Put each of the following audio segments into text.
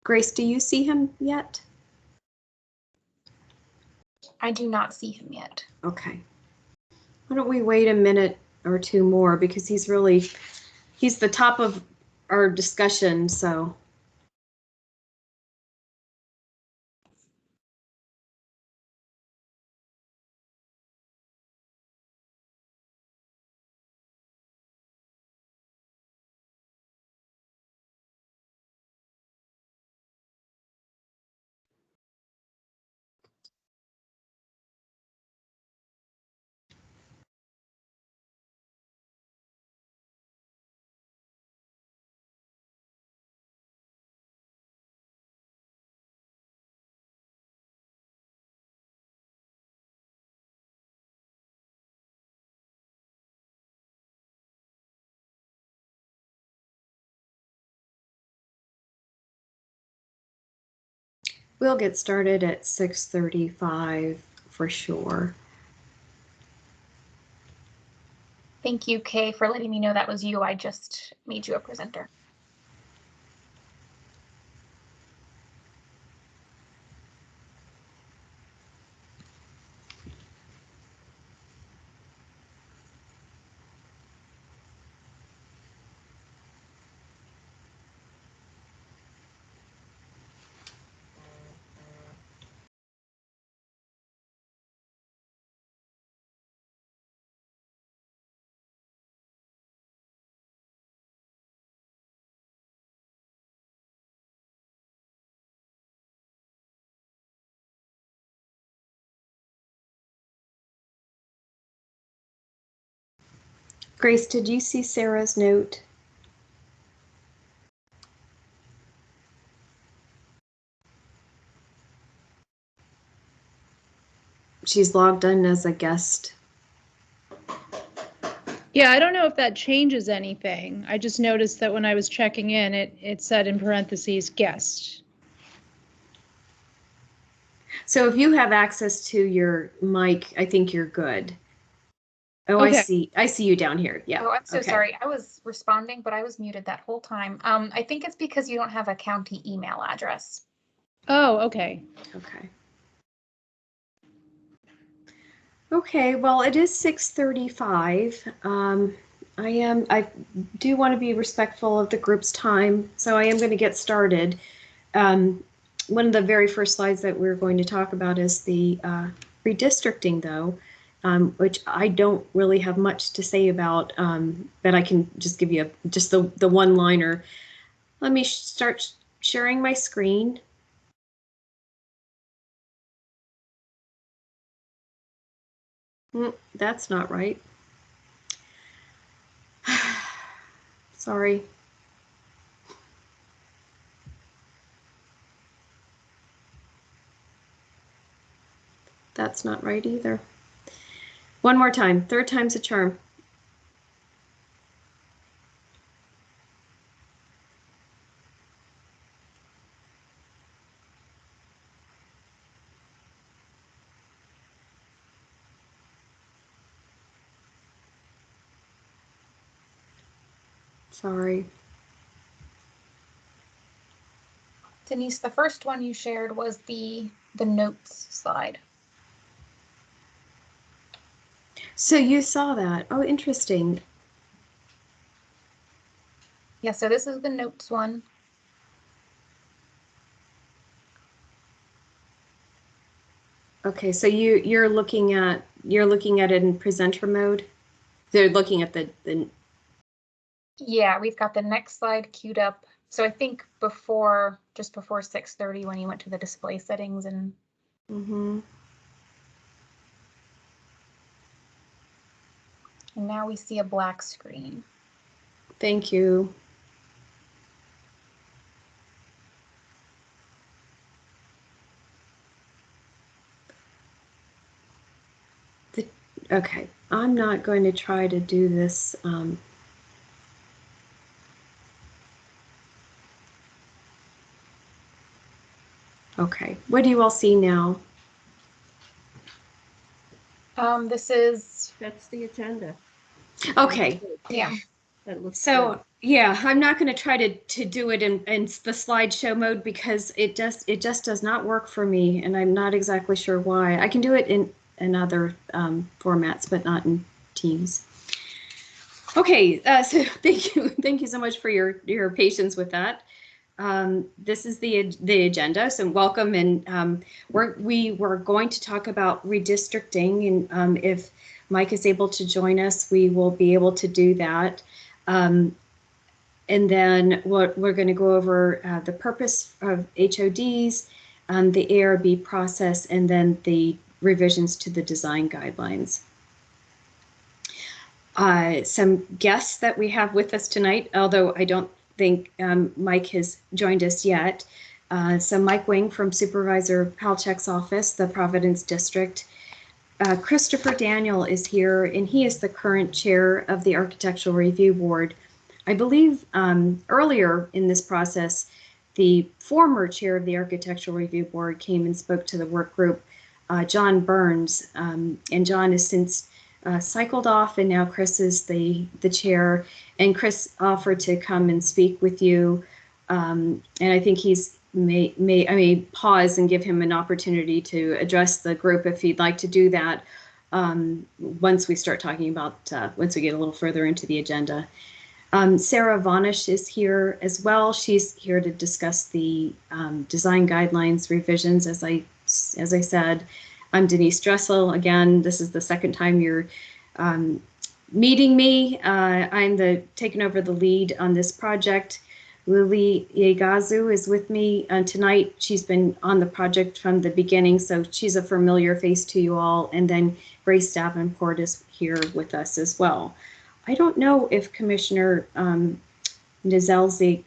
Grace, do you see him yet? I do not see him yet. Okay. Why don't we wait a minute or two more, because he's the top of our discussion, so. We'll get started at 6:35 for sure. Thank you, Kay, for letting me know that was you. I just made you a presenter. Grace, did you see Sarah's note? She's logged in as a guest. Yeah, I don't know if that changes anything. I just noticed that when I was checking in, it said in parentheses guest. So if you have access to your mic, I think you're good. Oh, okay. I see you down here. Yeah. Oh, I'm so okay. sorry. I was responding, but I was muted that whole time. I think it's because you don't have a county email address. Oh, okay. Okay. Okay, well, it is 6:35. I do want to be respectful of the group's time, so I am going to get started. One of the very first slides that we're going to talk about is the redistricting, though, which I don't really have much to say about, but I can just give you just the one-liner. Let me start sharing my screen. That's not right. Sorry. That's not right either. One more time. Third time's a charm. Sorry. Denise, the first one you shared was the notes slide. So you saw that. Oh, interesting. Yeah, so this is the notes one. Okay, so you're looking at it in presenter mode. They're looking at the Yeah, we've got the next slide queued up. So I think just before 6:30 when you went to the display settings and Mm-hmm. And now we see a black screen. Thank you. Okay, I'm not going to try to do this. Okay, what do you all see now? This is... That's the agenda. Okay. Yeah. That looks So good. yeah, I'm not going to try to do it in the slideshow mode because it just does not work for me, and I'm not exactly sure why. I can do it in other formats, but not in Teams. Okay, so thank you so much for your patience with that. This is the agenda, so welcome, and we were going to talk about redistricting, and if Mike is able to join us, we will be able to do that. And then we're going to go over the purpose of HODs, the ARB process, and then the revisions to the design guidelines. Some guests that we have with us tonight, although I don't think Mike has joined us yet. So Mike Wing from Supervisor Palchek's office, the Providence District. Christopher Daniel is here, and he is the current chair of the Architectural Review Board. I believe earlier in this process, the former chair of the Architectural Review Board came and spoke to the work group, John Burns, and John has since cycled off, and now Chris is the chair, and Chris offered to come and speak with you, and I think I may pause and give him an opportunity to address the group if he'd like to do that once we start talking about, once we get a little further into the agenda. Sarah Vonish is here as well. She's here to discuss the design guidelines revisions. As I said, I'm Denise Dressel. Again, this is the second time you're meeting me. I'm taking over the lead on this project. Lily Yegazu is with me tonight. She's been on the project from the beginning, so she's a familiar face to you all. And then Grace Davenport is here with us as well. I don't know if Commissioner Nizelski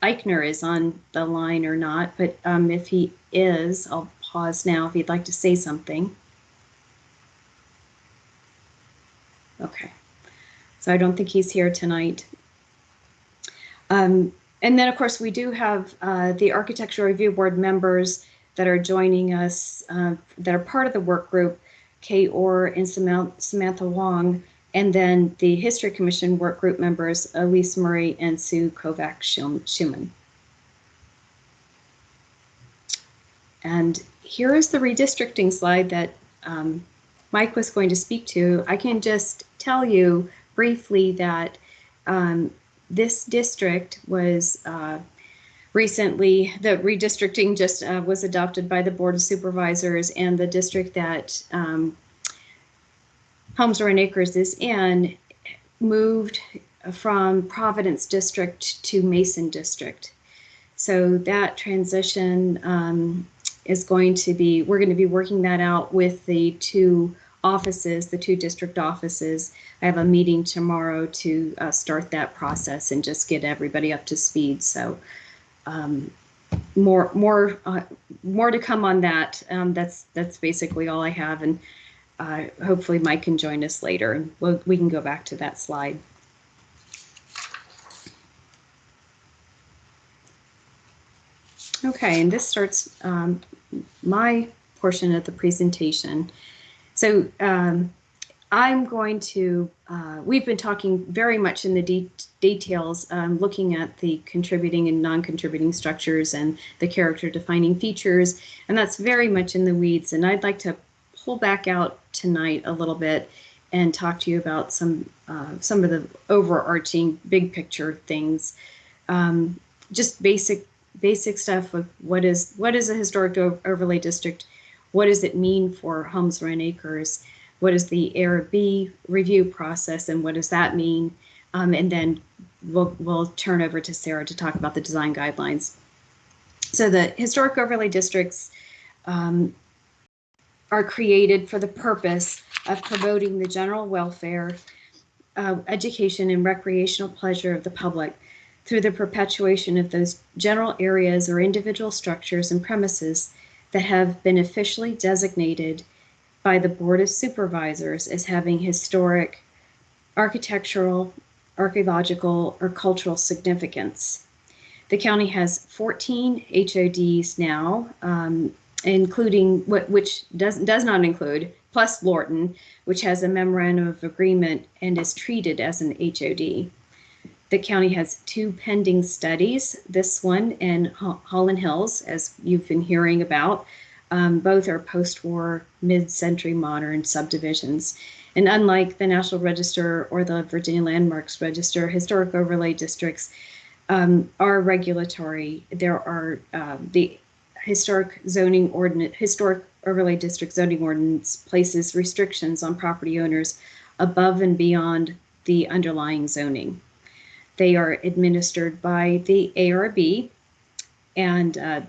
Eichner is on the line or not, but if he is, I'll pause now if he'd like to say something. Okay, so I don't think he's here tonight. And then, of course, we do have the Architectural Review Board members that are joining us that are part of the work group, Kay Orr and Samantha Wong, and then the History Commission work group members, Elise Murray and Sue Kovac-Schumann. And here is the redistricting slide that Mike was going to speak to. I can just tell you briefly that this district was recently, the redistricting just was adopted by the Board of Supervisors, and the district that Holmes Run Acres is in moved from Providence District to Mason District. So that transition is going to be, we're going to be working that out with the two offices, the two district offices. I have a meeting tomorrow to start that process and just get everybody up to speed. So more to come on that. That's basically all I have, and hopefully Mike can join us later, and we can go back to that slide. Okay, and this starts my portion of the presentation. So I'm going to, we've been talking very much in the details, looking at the contributing and non-contributing structures and the character defining features, and that's very much in the weeds, and I'd like to pull back out tonight a little bit and talk to you about some of the overarching big picture things, just basic stuff of what is a historic overlay district, what does it mean for Holmes Run Acres, what is the ARB review process, and what does that mean, and then we'll turn over to Sarah to talk about the design guidelines. So the historic overlay districts are created for the purpose of promoting the general welfare, education, and recreational pleasure of the public through the perpetuation of those general areas or individual structures and premises that have been officially designated by the Board of Supervisors as having historic, architectural, archaeological, or cultural significance. The county has 14 HODs now, including which does not include plus Lorton, which has a memorandum of agreement and is treated as an HOD. The county has 2 pending studies, this one and Holland Hills, as you've been hearing about. Both are post-war, mid-century modern subdivisions. And unlike the National Register or the Virginia Landmarks Register, historic overlay districts are regulatory. There are the historic overlay district zoning ordinance places restrictions on property owners above and beyond the underlying zoning. They are administered by the ARB, and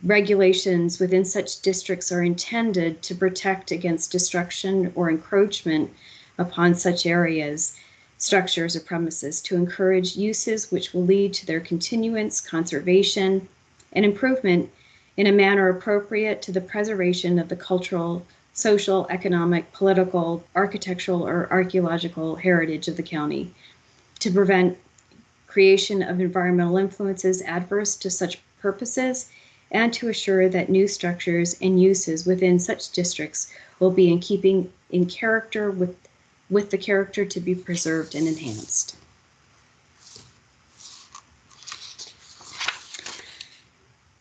regulations within such districts are intended to protect against destruction or encroachment upon such areas, structures, or premises, to encourage uses which will lead to their continuance, conservation, and improvement in a manner appropriate to the preservation of the cultural, social, economic, political, architectural, or archaeological heritage of the county, to prevent creation of environmental influences adverse to such purposes, and to assure that new structures and uses within such districts will be in keeping in character with the character to be preserved and enhanced.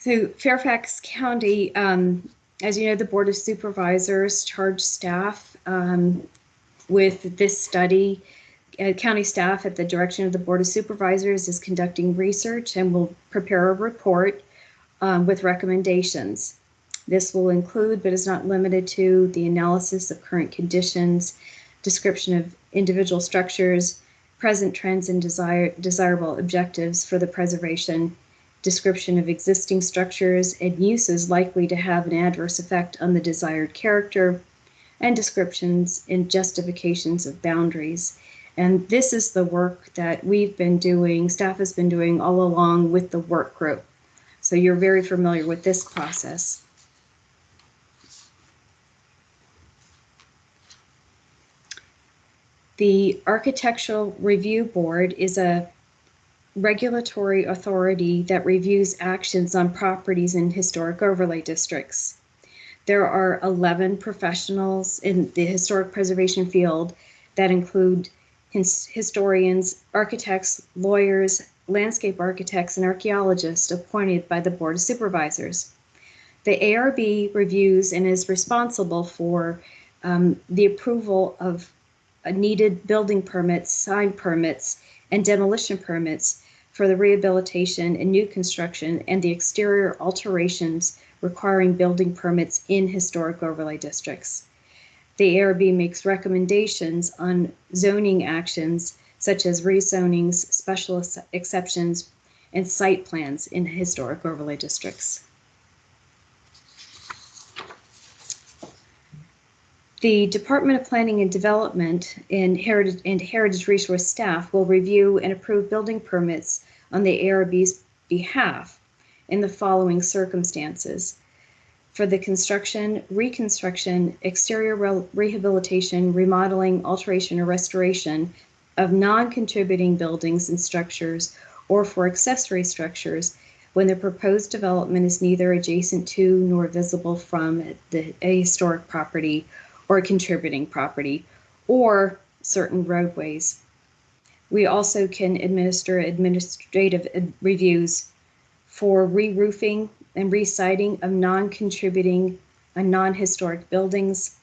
So Fairfax County, as you know, the Board of Supervisors charged staff with this study. County staff at the direction of the Board of Supervisors is conducting research and will prepare a report with recommendations. This will include, but is not limited to, the analysis of current conditions, description of individual structures, present trends and desirable objectives for the preservation, description of existing structures and uses likely to have an adverse effect on the desired character, and descriptions and justifications of boundaries. And this is the work that we've been doing, staff has been doing all along with the work group. So you're very familiar with this process. The Architectural Review Board is a regulatory authority that reviews actions on properties in historic overlay districts. There are 11 professionals in the historic preservation field that include historians, architects, lawyers, landscape architects, and archaeologists appointed by the Board of Supervisors. The ARB reviews and is responsible for the approval of needed building permits, sign permits, and demolition permits for the rehabilitation and new construction and the exterior alterations requiring building permits in historic overlay districts. The ARB makes recommendations on zoning actions such as rezonings, special exceptions, and site plans in historic overlay districts. The Department of Planning and Development and Heritage Resource staff will review and approve building permits on the ARB's behalf in the following circumstances: for the construction, reconstruction, exterior rehabilitation, remodeling, alteration, or restoration of non-contributing buildings and structures, or for accessory structures when the proposed development is neither adjacent to nor visible from a historic property or a contributing property, or certain roadways. We also can administer administrative reviews for re-roofing and re-siding of non-contributing and non-historic buildings,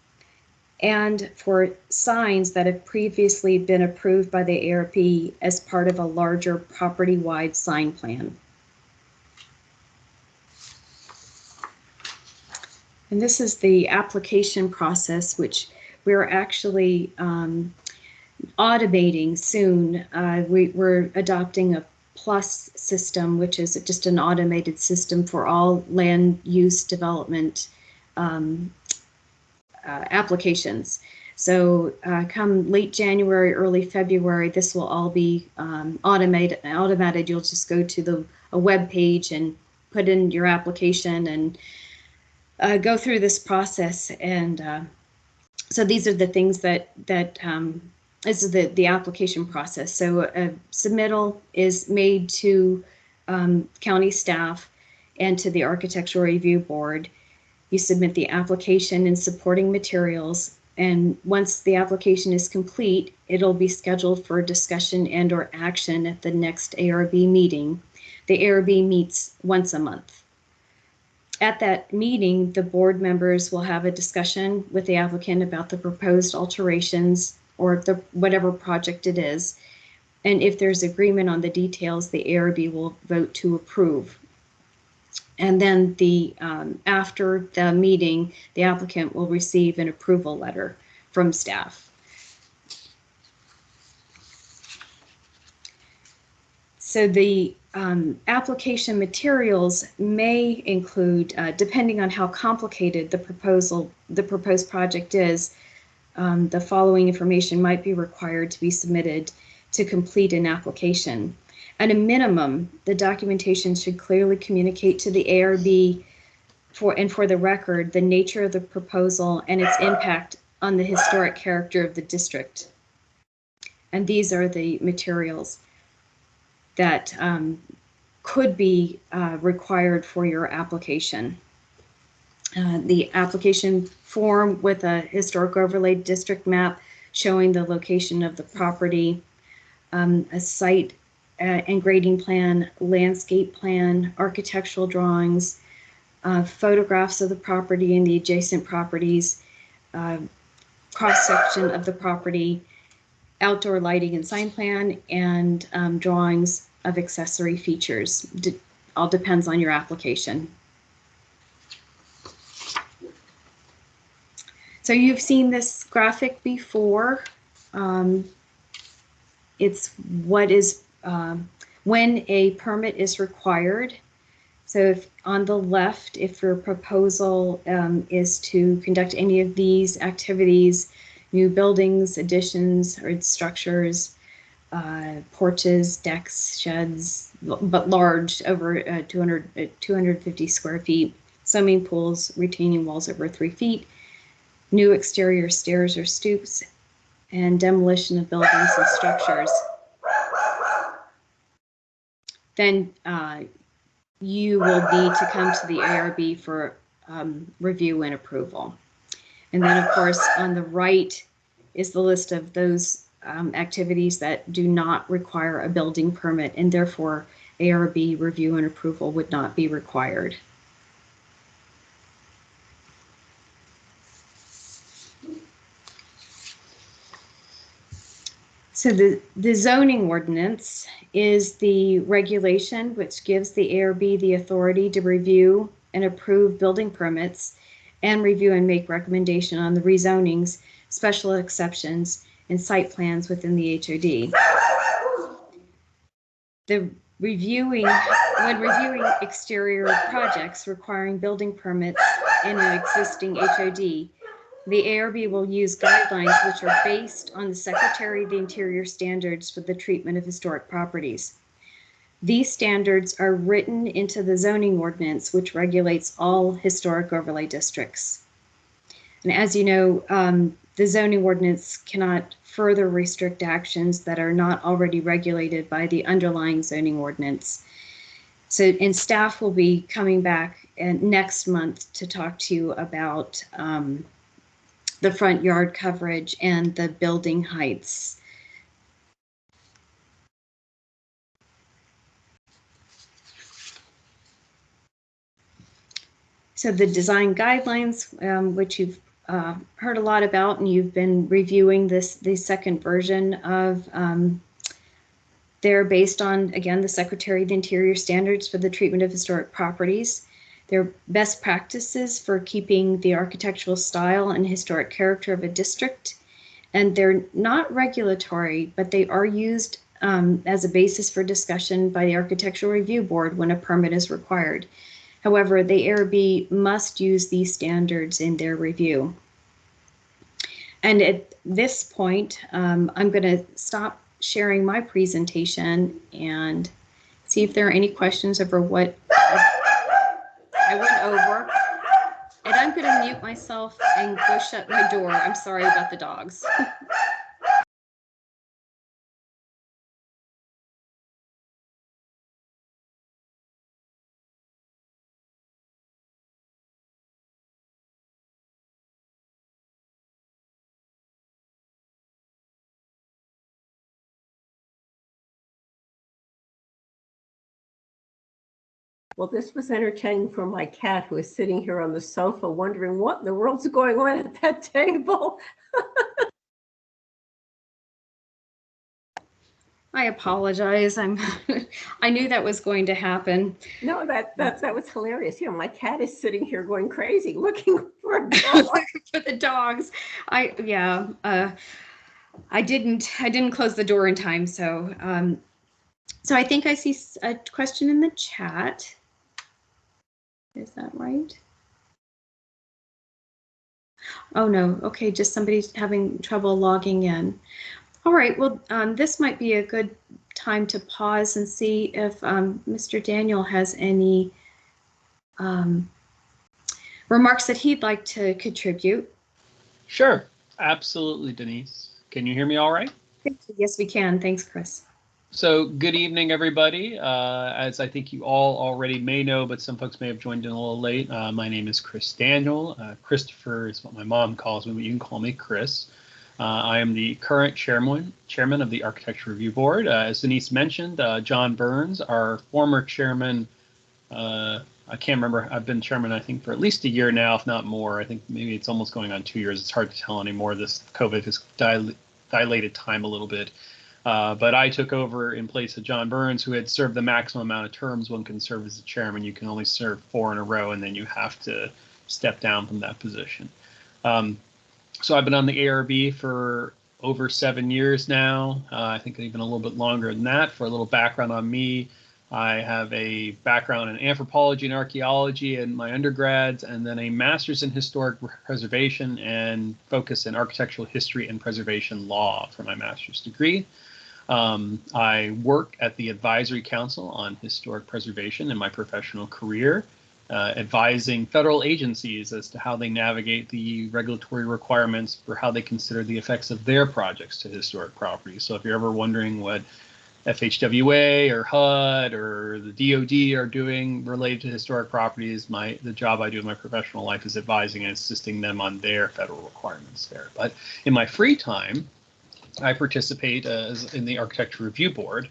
and for signs that have previously been approved by the ARB as part of a larger property-wide sign plan. And this is the application process, which we're actually automating soon. We're adopting a plus system, which is just an automated system for all land use development applications. So come late January, early February, this will all be automated. You'll just go to a web page and put in your application and go through this process. And so these are the things that this is the application process. So a submittal is made to county staff and to the Architectural Review Board. You submit the application and supporting materials, and once the application is complete, it'll be scheduled for discussion and or action at the next ARB meeting. The ARB meets once a month. At that meeting, the board members will have a discussion with the applicant about the proposed alterations or whatever project it is. And if there's agreement on the details, the ARB will vote to approve. And then after the meeting, the applicant will receive an approval letter from staff. So the application materials may include, depending on how complicated the proposed project is, the following information might be required to be submitted to complete an application. At a minimum, the documentation should clearly communicate to the ARB for the record the nature of the proposal and its impact on the historic character of the district. And these are the materials that could be required for your application. The application form with a historic overlay district map showing the location of the property, a site and grading plan, landscape plan, architectural drawings, photographs of the property and the adjacent properties, cross-section of the property, outdoor lighting and sign plan, and drawings of accessory features. All depends on your application. So you've seen this graphic before. It's what is when a permit is required. So if on the left, if your proposal is to conduct any of these activities, new buildings, additions, or structures, porches, decks, sheds, but large, over 250 square feet, swimming pools, retaining walls over 3 feet, new exterior stairs or stoops, and demolition of buildings and structures, then you will need to come to the ARB for review and approval. And then, of course, on the right is the list of those activities that do not require a building permit, and therefore ARB review and approval would not be required. So the zoning ordinance is the regulation which gives the ARB the authority to review and approve building permits and review and make recommendation on the rezonings, special exceptions, and site plans within the HOD. When reviewing exterior projects requiring building permits in an existing HOD, the ARB will use guidelines which are based on the Secretary of the Interior standards for the treatment of historic properties. These standards are written into the zoning ordinance, which regulates all historic overlay districts. And as you know, the zoning ordinance cannot further restrict actions that are not already regulated by the underlying zoning ordinance. So, and staff will be coming back next month to talk to you about the front yard coverage and the building heights. So the design guidelines, which you've heard a lot about, and you've been reviewing the second version of, they're based on, again, the Secretary of the Interior standards for the treatment of historic properties. They're best practices for keeping the architectural style and historic character of a district. And they're not regulatory, but they are used as a basis for discussion by the Architectural Review Board when a permit is required. However, the ARB must use these standards in their review. And at this point, I'm going to stop sharing my presentation and see if there are any questions over what I went over. And I'm going to mute myself and go shut my door. I'm sorry about the dogs. Well, this was entertaining for my cat, who is sitting here on the sofa wondering what in the world's going on at that table. I apologize. I knew that was going to happen. No, that was hilarious. You know, my cat is sitting here going crazy, looking for a dog. For the dogs. I didn't close the door in time, so so I think I see a question in the chat. Is that right? Oh no, okay, just somebody's having trouble logging in. All right, well, this might be a good time to pause and see if Mr. Daniel has any remarks that he'd like to contribute. Sure, absolutely, Denise. Can you hear me all right? Yes, we can. Thanks, Chris. So good evening, everybody. As I think you all already may know, but some folks may have joined in a little late, my name is Chris Daniel. Christopher is what my mom calls me, but you can call me Chris. I am the current chairman of the Architecture Review Board. As Denise mentioned, John Burns, our former chairman, I can't remember. I've been chairman, I think, for at least a year now, if not more. I think maybe it's almost going on 2 years. It's hard to tell anymore. This COVID has dilated time a little bit. But I took over in place of John Burns, who had served the maximum amount of terms one can serve as a chairman. You can only serve 4 in a row, and then you have to step down from that position. So I've been on the ARB for over 7 years now. I think even a little bit longer than that. For a little background on me, I have a background in anthropology and archaeology in my undergrads, and then a master's in historic preservation and focus in architectural history and preservation law for my master's degree. I work at the Advisory Council on Historic Preservation in my professional career, advising federal agencies as to how they navigate the regulatory requirements for how they consider the effects of their projects to historic properties. So if you're ever wondering what FHWA or HUD or the DOD are doing related to historic properties, the job I do in my professional life is advising and assisting them on their federal requirements there. But in my free time, I participate in the Architecture Review Board.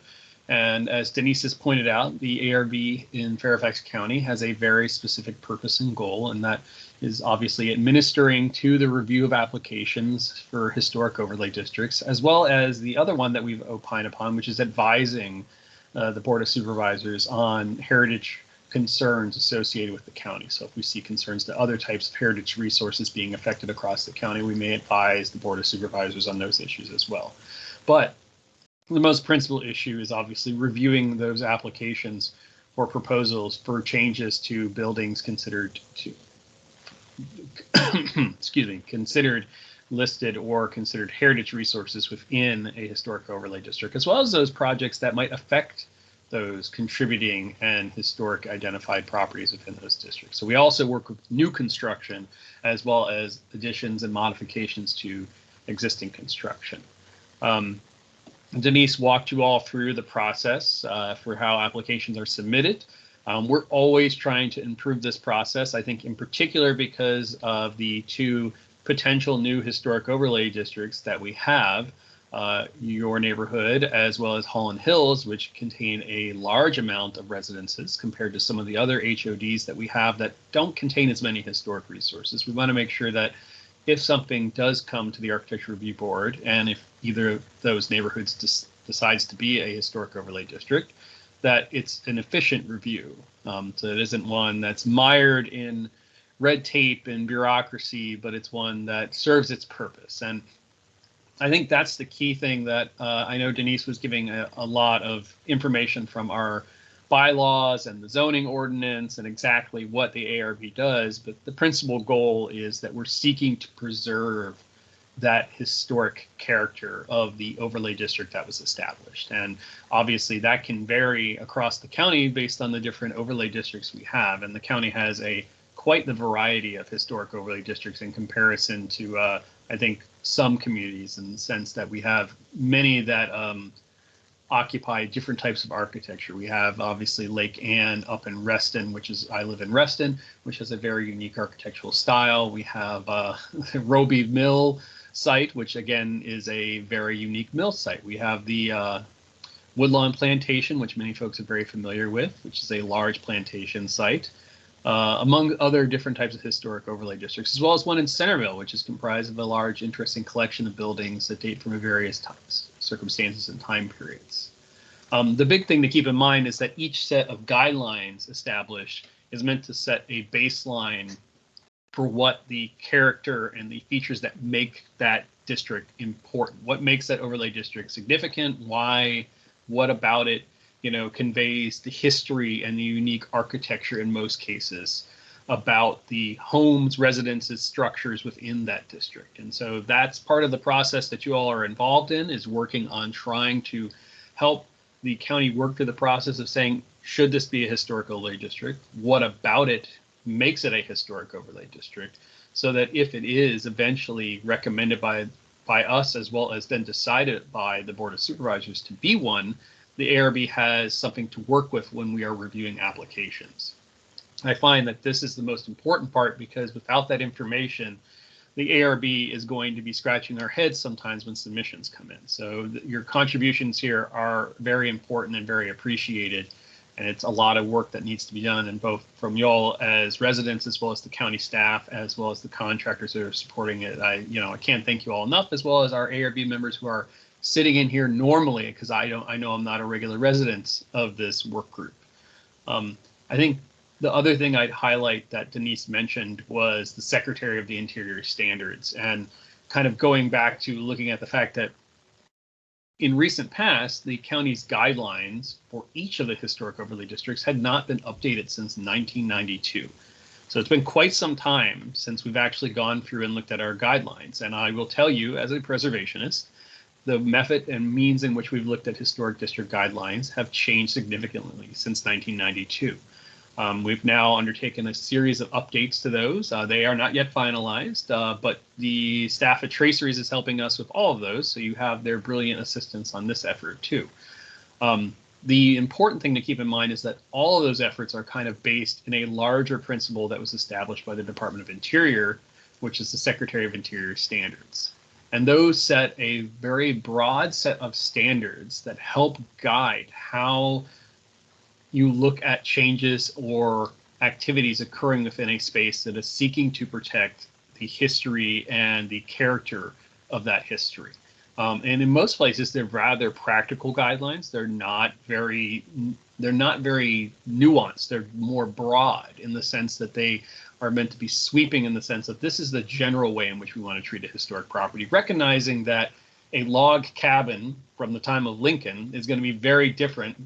And as Denise has pointed out, the ARB in Fairfax County has a very specific purpose and goal, and that is obviously administering to the review of applications for historic overlay districts, as well as the other one that we've opined upon, which is advising the Board of Supervisors on heritage concerns associated with the county. So if we see concerns to other types of heritage resources being affected across the county, we may advise the Board of Supervisors on those issues as well. But the most principal issue is obviously reviewing those applications for proposals for changes to buildings considered to considered listed or considered heritage resources within a historic overlay district, as well as those projects that might affect those contributing and historic identified properties within those districts. So we also work with new construction as well as additions and modifications to existing construction. Denise walked you all through the process for how applications are submitted. We're always trying to improve this process, I think in particular because of the 2 potential new historic overlay districts that we have, your neighborhood as well as Holland Hills, which contain a large amount of residences compared to some of the other HODs that we have that don't contain as many historic resources. We want to make sure that if something does come to the Architecture Review Board, and if either of those neighborhoods decides to be a historic overlay district, that it's an efficient review. So it isn't one that's mired in red tape and bureaucracy, but it's one that serves its purpose. And I think that's the key thing that I know Denise was giving a lot of information from our bylaws and the zoning ordinance and exactly what the ARB does, but the principal goal is that we're seeking to preserve that historic character of the overlay district that was established. And obviously that can vary across the county based on the different overlay districts we have. And the county has quite the variety of historic overlay districts in comparison to, I think, some communities, in the sense that we have many that occupy different types of architecture. We have obviously Lake Anne up in Reston, I live in Reston, which has a very unique architectural style. We have Roby Mill site, which again is a very unique mill site. We have the Woodlawn Plantation, which many folks are very familiar with, which is a large plantation site, among other different types of historic overlay districts, as well as one in Centerville, which is comprised of a large, interesting collection of buildings that date from various times, circumstances, and time periods. The big thing to keep in mind is that each set of guidelines established is meant to set a baseline for what the character and the features that make that district important. What makes that overlay district significant? Why? What about it, conveys the history and the unique architecture in most cases about the homes, residences, structures within that district. And so that's part of the process that you all are involved in, is working on trying to help the county work through the process of saying, should this be a historic overlay district? What about it makes it a historic overlay district? So that if it is eventually recommended by us, as well as then decided by the Board of Supervisors to be one, the ARB has something to work with when we are reviewing applications. I find that this is the most important part, because without that information, the ARB is going to be scratching our heads sometimes when submissions come in. So your contributions here are very important and very appreciated. And it's a lot of work that needs to be done, and both from y'all as residents, as well as the county staff, as well as the contractors that are supporting it. I can't thank you all enough, as well as our ARB members who are sitting in here normally, because I know I'm not a regular resident of this work group. I think the other thing I'd highlight that Denise mentioned was the Secretary of the Interior standards, and kind of going back to looking at the fact that in recent past, the county's guidelines for each of the historic overlay districts had not been updated since 1992. So it's been quite some time since we've actually gone through and looked at our guidelines. And I will tell you, as a preservationist, the method and means in which we've looked at historic district guidelines have changed significantly since 1992. We've now undertaken a series of updates to those. They are not yet finalized, but the staff at Traceries is helping us with all of those. So you have their brilliant assistance on this effort too. The important thing to keep in mind is that all of those efforts are kind of based in a larger principle that was established by the Department of Interior, which is the Secretary of Interior standards. And those set a very broad set of standards that help guide how you look at changes or activities occurring within a space that is seeking to protect the history and the character of that history. And in most places, they're rather practical guidelines. They're not very nuanced. They're more broad in the sense that they are meant to be sweeping, in the sense that this is the general way in which we want to treat a historic property, recognizing that a log cabin from the time of Lincoln is going to be very different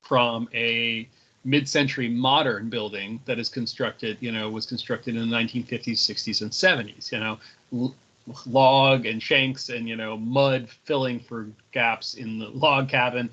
from a mid-century modern building that is constructed, was constructed in the 1950s, 60s, and 70s, log and shanks and, mud filling for gaps in the log cabin.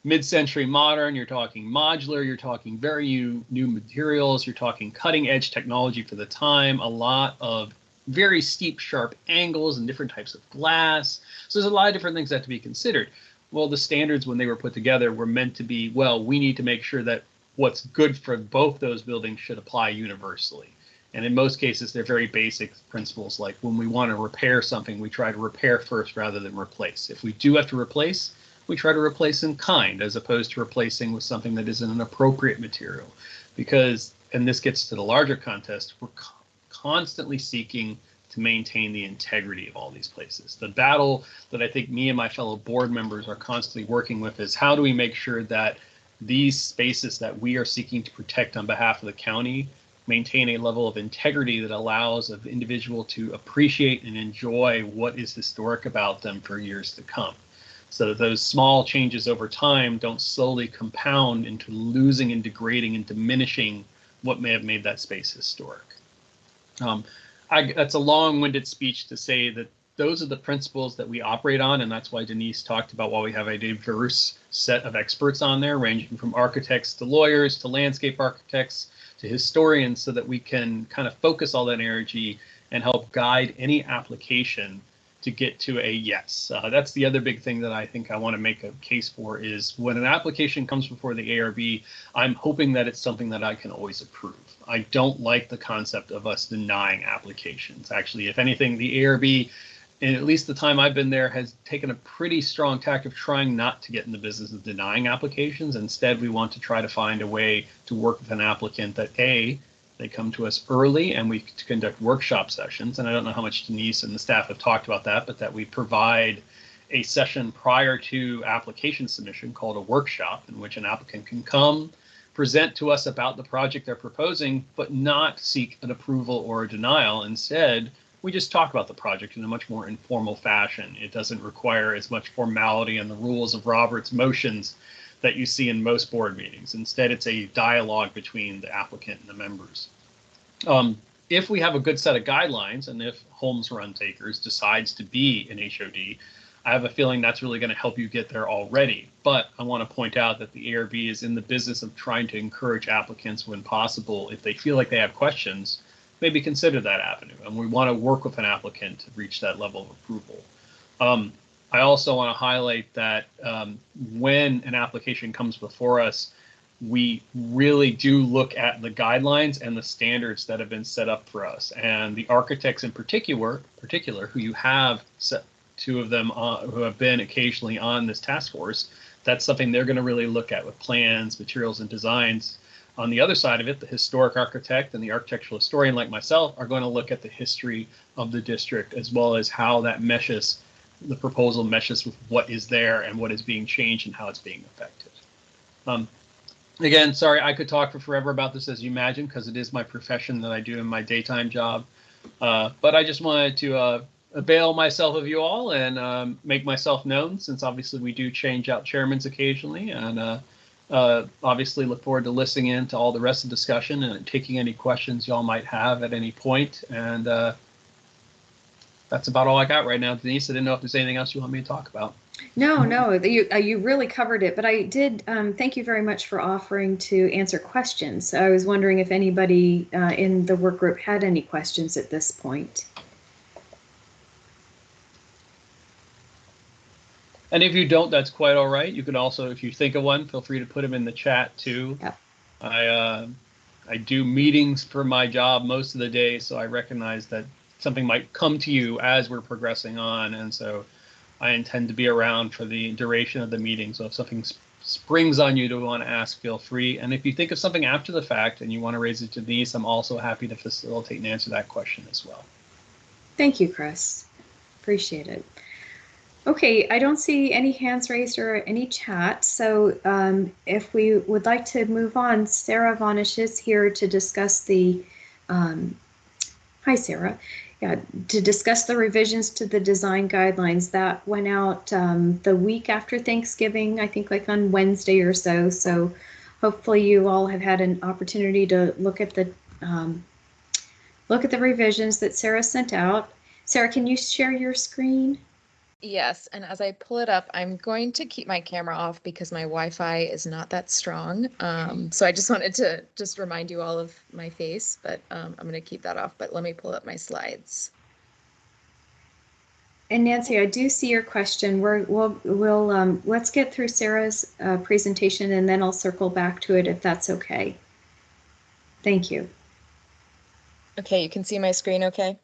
Mid-century modern, you're talking modular, you're talking very new materials, you're talking cutting edge technology for the time, a lot of very steep, sharp angles and different types of glass. So there's a lot of different things that have to be considered. Well, the standards, when they were put together, were meant to be, well, we need to make sure that what's good for both those buildings should apply universally. And in most cases, they're very basic principles, like when we want to repair something, we try to repair first rather than replace. If we do have to replace, we try to replace in kind, as opposed to replacing with something that isn't an appropriate material. Because, and this gets to the larger context, we're constantly seeking to maintain the integrity of all these places. The battle that I think me and my fellow board members are constantly working with is, how do we make sure that these spaces that we are seeking to protect on behalf of the county maintain a level of integrity that allows an individual to appreciate and enjoy what is historic about them for years to come, so that those small changes over time don't slowly compound into losing and degrading and diminishing what may have made that space historic. That's a long-winded speech to say that those are the principles that we operate on, and that's why Denise talked about why we have a diverse set of experts on there, ranging from architects to lawyers to landscape architects to historians, so that we can kind of focus all that energy and help guide any application to get to a yes. That's the other big thing that I think I want to make a case for, is when an application comes before the ARB, I'm hoping that it's something that I can always approve. I don't like the concept of us denying applications. Actually, if anything, the ARB in at least the time I've been there, has taken a pretty strong tack of trying not to get in the business of denying applications. Instead, we want to try to find a way to work with an applicant that they come to us early and we conduct workshop sessions. And I don't know how much Denise and the staff have talked about that, but that we provide a session prior to application submission called a workshop, in which an applicant can come present to us about the project they're proposing, but not seek an approval or a denial. Instead, we just talk about the project in a much more informal fashion. It doesn't require as much formality and the rules of Robert's motions that you see in most board meetings. Instead, it's a dialogue between the applicant and the members. If we have a good set of guidelines, and if Holmes Run Takers decides to be an HOD, I have a feeling that's really going to help you get there already. But I want to point out that the ARB is in the business of trying to encourage applicants when possible, if they feel like they have questions, maybe consider that avenue. And we want to work with an applicant to reach that level of approval. I also want to highlight that when an application comes before us, we really do look at the guidelines and the standards that have been set up for us. And the architects in particular, who you have set, two of them who have been occasionally on this task force, that's something they're going to really look at with plans, materials, and designs. On the other side of it, the historic architect and the architectural historian like myself are going to look at the history of the district, as well as how that meshes, the proposal meshes with what is there and what is being changed and how it's being affected. Again, sorry, I could talk for forever about this, as you imagine, because it is my profession that I do in my daytime job. But I just wanted to avail myself of you all and make myself known, since obviously we do change out chairmans occasionally, and obviously look forward to listening in to all the rest of the discussion and taking any questions y'all might have at any point. And that's about all I got right now. Denise, I didn't know if there's anything else you want me to talk about. No, you really covered it, but I did thank you very much for offering to answer questions. I was wondering if anybody in the work group had any questions at this point. And if you don't, that's quite all right. You can also, if you think of one, feel free to put them in the chat too. Yep. I do meetings for my job most of the day, so I recognize that something might come to you as we're progressing on, and so I intend to be around for the duration of the meeting. So if something springs on you to want to ask, feel free. And if you think of something after the fact and you want to raise it to Denise, I'm also happy to facilitate and answer that question as well. Thank you, Chris. Appreciate it. Okay, I don't see any hands raised or any chat. So if we would like to move on, Sarah Vonish is here to discuss the, hi Sarah, yeah, to discuss the revisions to the design guidelines that went out the week after Thanksgiving, I think like on Wednesday or so. So hopefully you all have had an opportunity to look at the revisions that Sarah sent out. Sarah, can you share your screen? Yes, and as I pull it up, I'm going to keep my camera off because my Wi-Fi is not that strong. So I just wanted to just remind you all of my face, but I'm going to keep that off. But let me pull up my slides. And Nancy, I do see your question. We'll let's get through Sarah's presentation, and then I'll circle back to it if that's okay. Thank you. Okay, you can see my screen okay?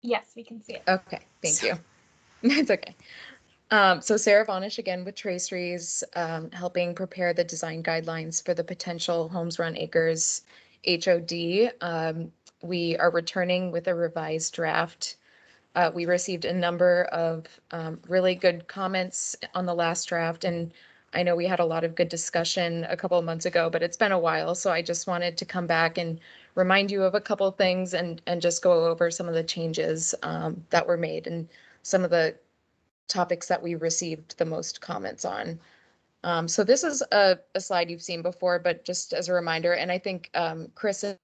Yes, we can see it. Okay, thank you. It's okay. So Sarah Vonish again with Traceries, helping prepare the design guidelines for the potential Holmes Run Acres HOD. We are returning with a revised draft. We received a number of really good comments on the last draft, and I know we had a lot of good discussion a couple of months ago, but it's been a while, so I just wanted to come back and remind you of a couple of things and just go over some of the changes that were made and some of the topics that we received the most comments on. So this is a slide you've seen before, but just as a reminder, and I think Chris and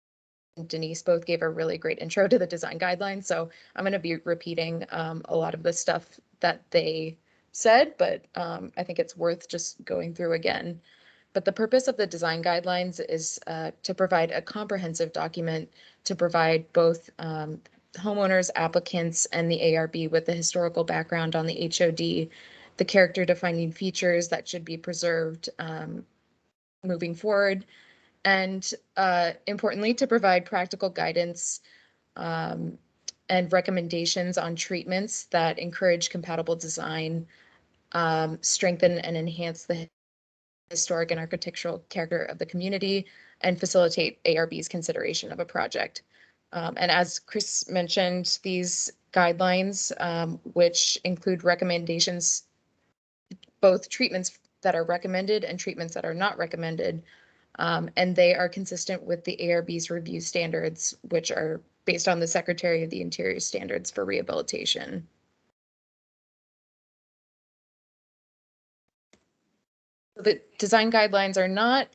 Denise both gave a really great intro to the design guidelines, so I'm going to be repeating a lot of the stuff that they said, but I think it's worth just going through again. But the purpose of the design guidelines is to provide a comprehensive document to provide both homeowners, applicants, and the ARB with the historical background on the HOD, the character defining features that should be preserved moving forward, and importantly, to provide practical guidance and recommendations on treatments that encourage compatible design, strengthen and enhance the historic and architectural character of the community, and facilitate ARB's consideration of a project. And as Chris mentioned, these guidelines, which include recommendations, both treatments that are recommended and treatments that are not recommended, and they are consistent with the ARB's review standards, which are based on the Secretary of the Interior standards for rehabilitation. The design guidelines are not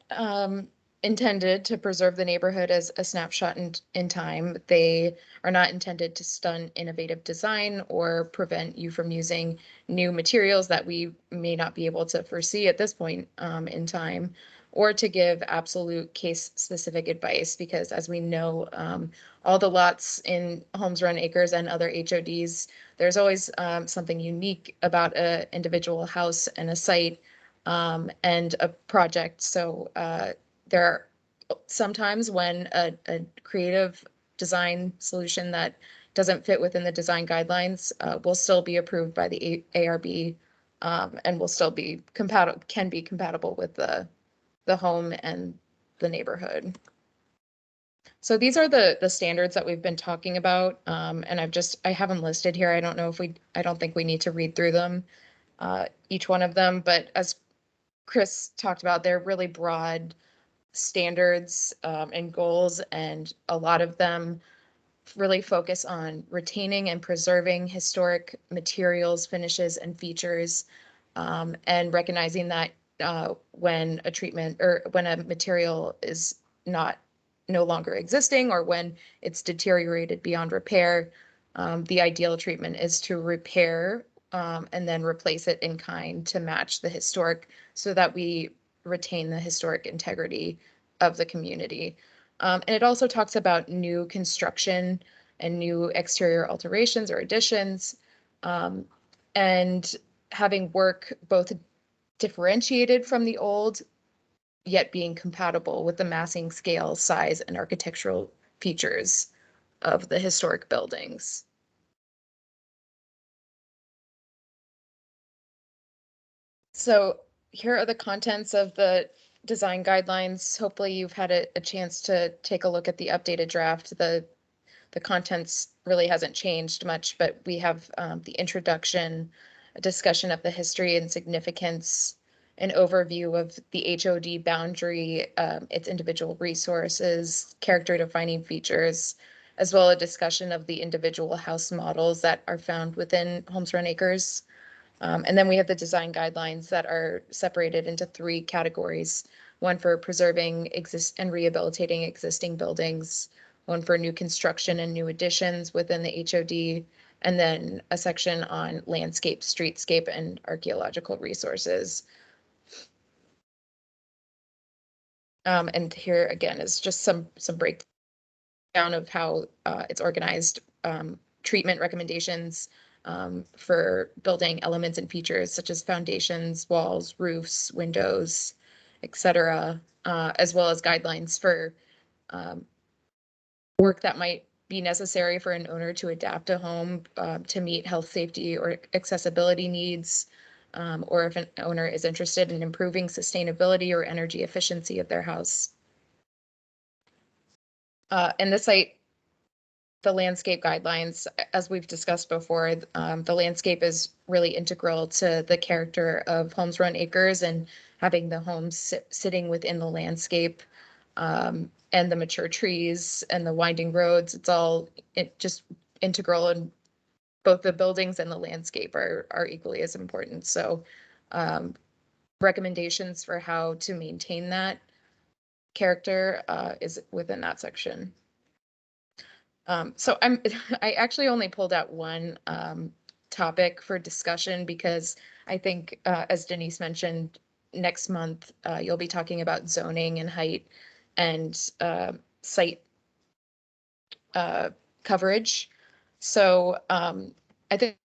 intended to preserve the neighborhood as a snapshot in time. They are not intended to stunt innovative design or prevent you from using new materials that we may not be able to foresee at this point in time, or to give absolute case-specific advice, because as we know, all the lots in Holmes Run Acres and other HODs, there's always something unique about an individual house and a site and a project. So there are sometimes when a creative design solution that doesn't fit within the design guidelines will still be approved by the ARB and will still be can be compatible with the home and the neighborhood. So these are the standards that we've been talking about, and I have them listed here. I don't know if I don't think we need to read through them, each one of them, but as Chris talked about, they're really broad standards and goals, and a lot of them really focus on retaining and preserving historic materials, finishes, and features, and recognizing that when a treatment or when a material is no longer existing, or when it's deteriorated beyond repair, the ideal treatment is to repair and then replace it in kind to match the historic, so that we retain the historic integrity of the community. And it also talks about new construction and new exterior alterations or additions, and having work both differentiated from the old, yet being compatible with the massing scale, size, and architectural features of the historic buildings. So here are the contents of the design guidelines. Hopefully you've had a chance to take a look at the updated draft. The contents really hasn't changed much, but we have the introduction, a discussion of the history and significance, an overview of the HOD boundary, its individual resources, character defining features, as well as a discussion of the individual house models that are found within Holmes Run Acres. And then we have the design guidelines that are separated into 3 categories: one for preserving and rehabilitating existing buildings, one for new construction and new additions within the HOD, and then a section on landscape, streetscape, and archaeological resources. And here again is just some breakdown of how it's organized, treatment recommendations for building elements and features such as foundations, walls, roofs, windows, etc., as well as guidelines for work that might be necessary for an owner to adapt a home to meet health, safety, or accessibility needs, or if an owner is interested in improving sustainability or energy efficiency of their house. And the landscape guidelines, as we've discussed before, the landscape is really integral to the character of Holmes Run Acres, and having the homes sitting within the landscape, and the mature trees and the winding roads, it's just integral, and both the buildings and the landscape are equally as important. So recommendations for how to maintain that character is within that section. So I actually only pulled out one topic for discussion, because I think, as Denise mentioned, next month you'll be talking about zoning and height and site coverage. So I think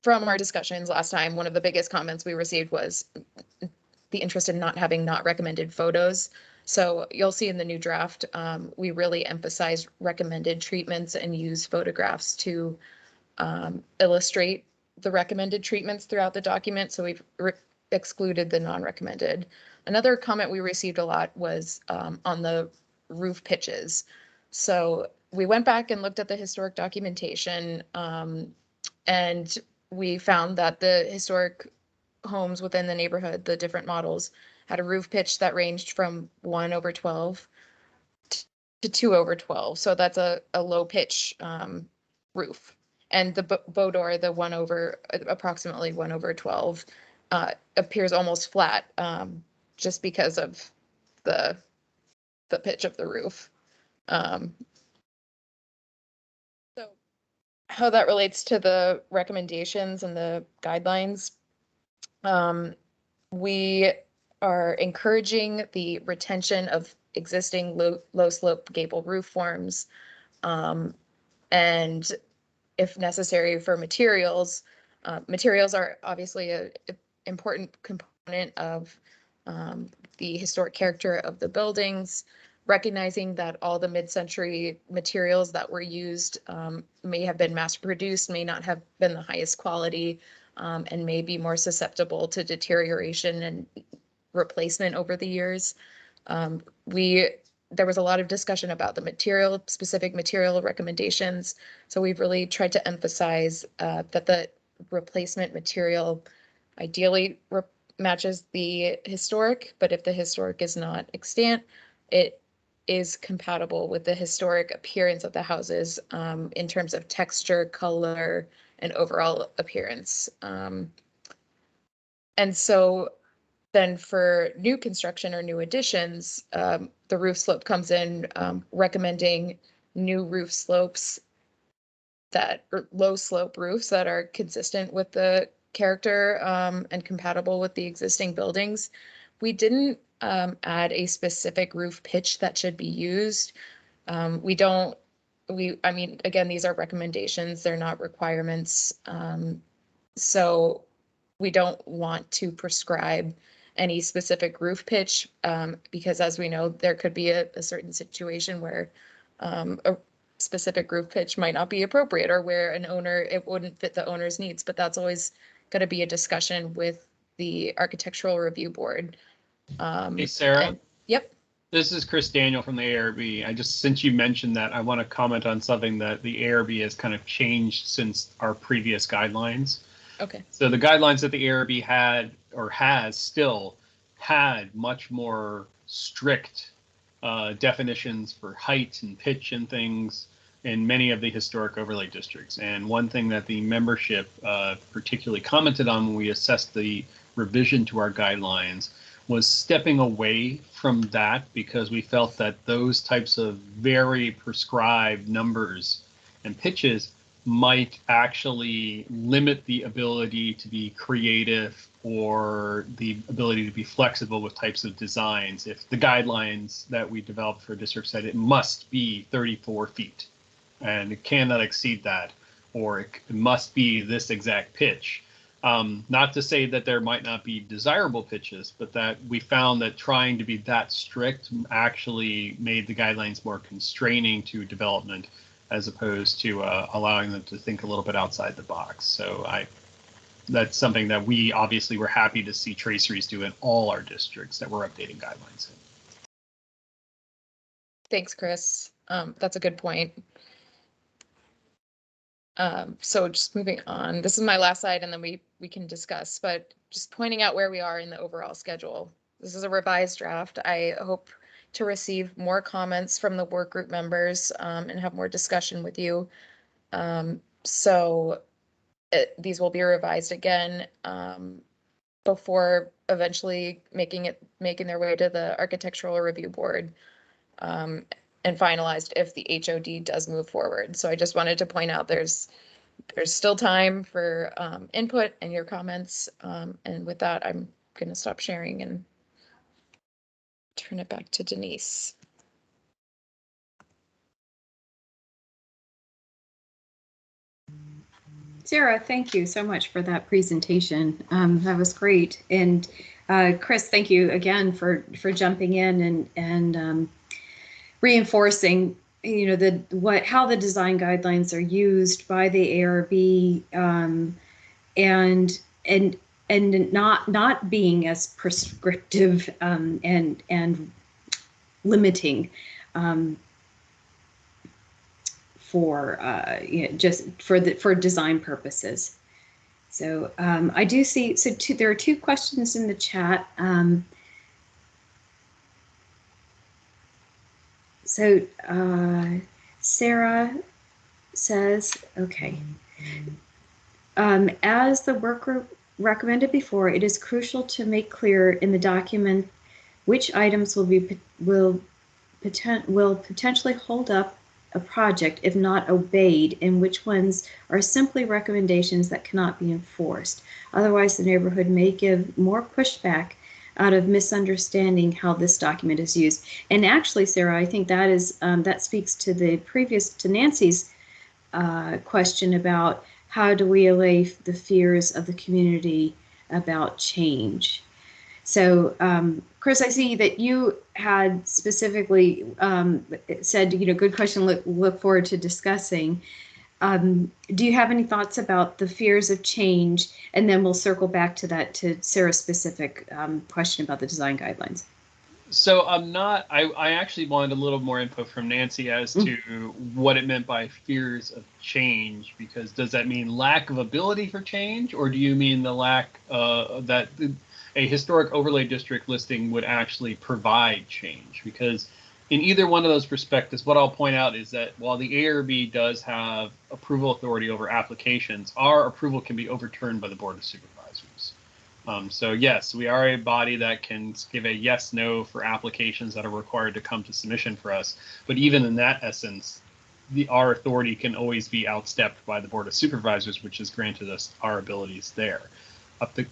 from our discussions last time, one of the biggest comments we received was the interest in not having not recommended photos So you'll see in the new draft, we really emphasize recommended treatments and use photographs to illustrate the recommended treatments throughout the document. So we've excluded the non-recommended. Another comment we received a lot was on the roof pitches. So we went back and looked at the historic documentation, and we found that the historic homes within the neighborhood, the different models, had a roof pitch that ranged from 1/12 to 2/12. So that's a low pitch roof. And the bow door, the approximately 1/12, appears almost flat, just because of the pitch of the roof. So how that relates to the recommendations and the guidelines, we are encouraging the retention of existing low slope gable roof forms, and if necessary for materials. Materials are obviously an important component of the historic character of the buildings, recognizing that all the mid-century materials that were used may have been mass-produced, may not have been the highest quality, and may be more susceptible to deterioration and replacement over the years. There was a lot of discussion about the specific material recommendations. So we've really tried to emphasize that the replacement material ideally matches the historic, but if the historic is not extant, it is compatible with the historic appearance of the houses in terms of texture, color, and overall appearance. And so then for new construction or new additions, the roof slope comes in recommending new roof slopes or low slope roofs that are consistent with the character and compatible with the existing buildings. We didn't add a specific roof pitch that should be used. I mean, again, these are recommendations, they're not requirements. So we don't want to prescribe any specific roof pitch because, as we know, there could be a certain situation where a specific roof pitch might not be appropriate, or where it wouldn't fit the owner's needs, but that's always going to be a discussion with the Architectural Review Board. Hey, Sarah. Yep. This is Chris Daniel from the ARB. Since you mentioned that, I want to comment on something that the ARB has kind of changed since our previous guidelines. Okay. So the guidelines that the ARB had or has still had much more strict definitions for height and pitch and things in many of the historic overlay districts. And one thing that the membership particularly commented on when we assessed the revision to our guidelines was stepping away from that, because we felt that those types of very prescribed numbers and pitches might actually limit the ability to be creative or the ability to be flexible with types of designs. If the guidelines that we developed for district said it must be 34 feet and it cannot exceed that, or it must be this exact pitch. Not to say that there might not be desirable pitches, but that we found that trying to be that strict actually made the guidelines more constraining to development, as opposed to allowing them to think a little bit outside the box. So that's something that we obviously were happy to see traceries do in all our districts that we're updating guidelines in. Thanks, Chris. That's a good point. So just moving on, this is my last slide and then we can discuss, but just pointing out where we are in the overall schedule. This is a revised draft. I hope to receive more comments from the work group members and have more discussion with you. These will be revised again before eventually making their way to the Architectural Review Board and finalized if the HOD does move forward. So I just wanted to point out there's still time for input and your comments. And with that, I'm going to stop sharing and turn it back to Denise. Sarah, thank you so much for that presentation. That was great. And Chris, thank you again for jumping in and reinforcing, how the design guidelines are used by the ARB, and not being as prescriptive, and limiting, for just for design purposes. So I do see, there are two questions in the chat. Sarah says, okay, as the work group recommended before, it is crucial to make clear in the document which items will potentially hold up a project if not obeyed, and which ones are simply recommendations that cannot be enforced. Otherwise, the neighborhood may give more pushback out of misunderstanding how this document is used. And actually, Sarah, I think that is that speaks to to Nancy's question about how do we allay the fears of the community about change. So, Chris, I see that you had specifically said, good question, look forward to discussing. Do you have any thoughts about the fears of change? And then we'll circle back to that, to Sarah's specific question about the design guidelines. So I actually wanted a little more input from Nancy as to what it meant by fears of change, because does that mean lack of ability for change, or do you mean the lack that a historic overlay district listing would actually provide change? Because in either one of those perspectives, what I'll point out is that while the ARB does have approval authority over applications, our approval can be overturned by the Board of Supervisors. So yes, we are a body that can give a yes, no for applications that are required to come to submission for us. But even in that essence, our authority can always be outstepped by the Board of Supervisors, which has granted us our abilities there.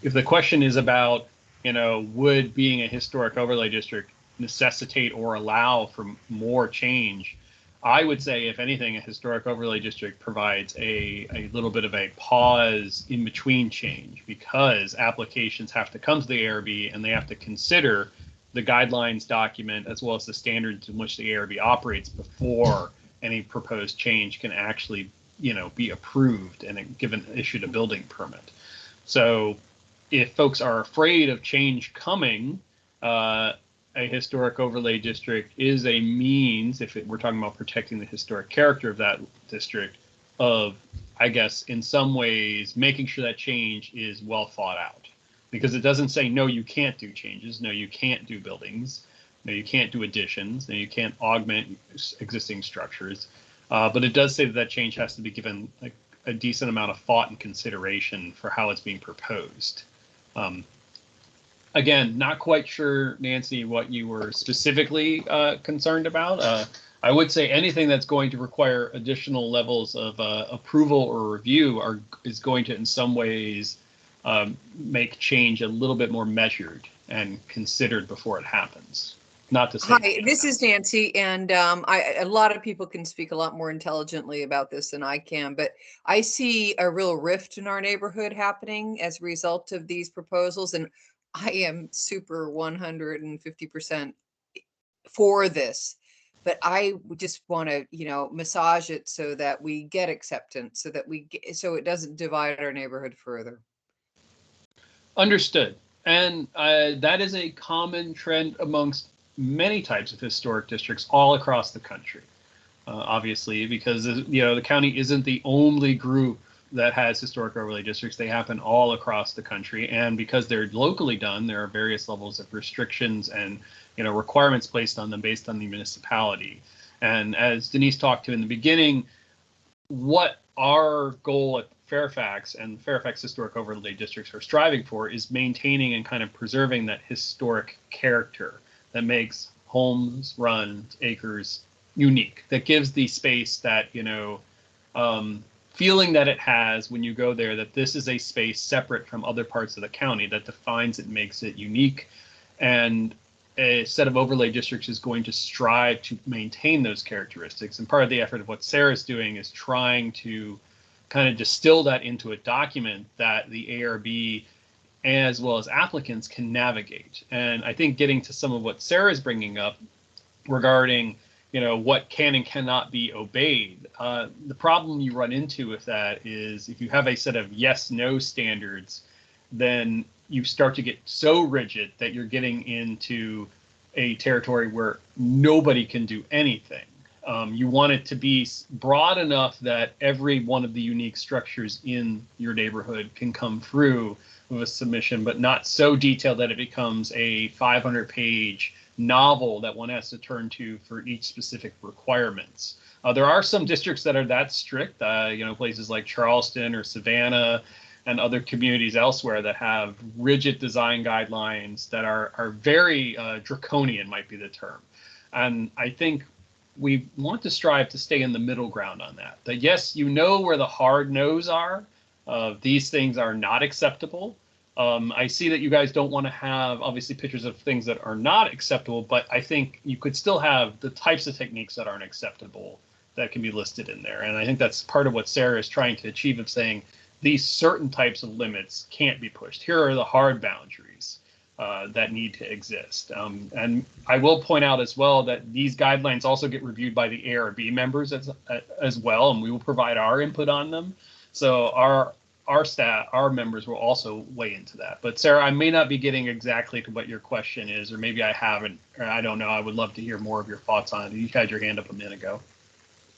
If the question is about, would being a historic overlay district necessitate or allow for more change, I would say, if anything, a historic overlay district provides a little bit of a pause in between change, because applications have to come to the ARB and they have to consider the guidelines document as well as the standards in which the ARB operates before any proposed change can actually, be approved and issued a building permit. So if folks are afraid of change coming, a historic overlay district is a means, if we're talking about protecting the historic character of that district, of, I guess, in some ways, making sure that change is well thought out. Because it doesn't say, no, you can't do changes, no, you can't do buildings, no, you can't do additions, no, you can't augment existing structures. But it does say that change has to be given a decent amount of thought and consideration for how it's being proposed. Again, not quite sure, Nancy, what you were specifically concerned about. I would say anything that's going to require additional levels of approval or review is going to, in some ways, make change a little bit more measured and considered before it happens. Not to say. Hi, this is Nancy, and a lot of people can speak a lot more intelligently about this than I can, but I see a real rift in our neighborhood happening as a result of these proposals, and I am super 150% for this, but I just want to, massage it so that we get acceptance, so it doesn't divide our neighborhood further. Understood. And that is a common trend amongst many types of historic districts all across the country, obviously, because the county isn't the only group that has historic overlay districts. They happen all across the country, and because they're locally done, there are various levels of restrictions and requirements placed on them based on the municipality. And as Denise talked to in the beginning, what our goal at Fairfax and Fairfax historic overlay districts are striving for is maintaining and kind of preserving that historic character that makes Holmes Run Acres unique, that gives the space that, feeling that it has when you go there, that this is a space separate from other parts of the county, that defines it, makes it unique. And a set of overlay districts is going to strive to maintain those characteristics. And part of the effort of what Sarah's doing is trying to kind of distill that into a document that the ARB as well as applicants can navigate. And I think getting to some of what Sarah's bringing up regarding, what can and cannot be obeyed. The problem you run into with that is if you have a set of yes/no standards, then you start to get so rigid that you're getting into a territory where nobody can do anything. You want it to be broad enough that every one of the unique structures in your neighborhood can come through with a submission, but not so detailed that it becomes a 500-page novel that one has to turn to for each specific requirements. There are some districts that are that strict, places like Charleston or Savannah and other communities elsewhere that have rigid design guidelines that are very draconian, might be the term. And I think we want to strive to stay in the middle ground on that. That yes, where the hard no's are. These things are not acceptable. I see that you guys don't want to have, obviously, pictures of things that are not acceptable, but I think you could still have the types of techniques that aren't acceptable that can be listed in there. And I think that's part of what Sarah is trying to achieve of saying these certain types of limits can't be pushed. Here are the hard boundaries that need to exist. And I will point out as well that these guidelines also get reviewed by the ARB members as well, and we will provide our input on them. So our staff, our members will also weigh into that. But Sarah, I may not be getting exactly to what your question is, or maybe I haven't, or I don't know. I would love to hear more of your thoughts on it. You had your hand up a minute ago.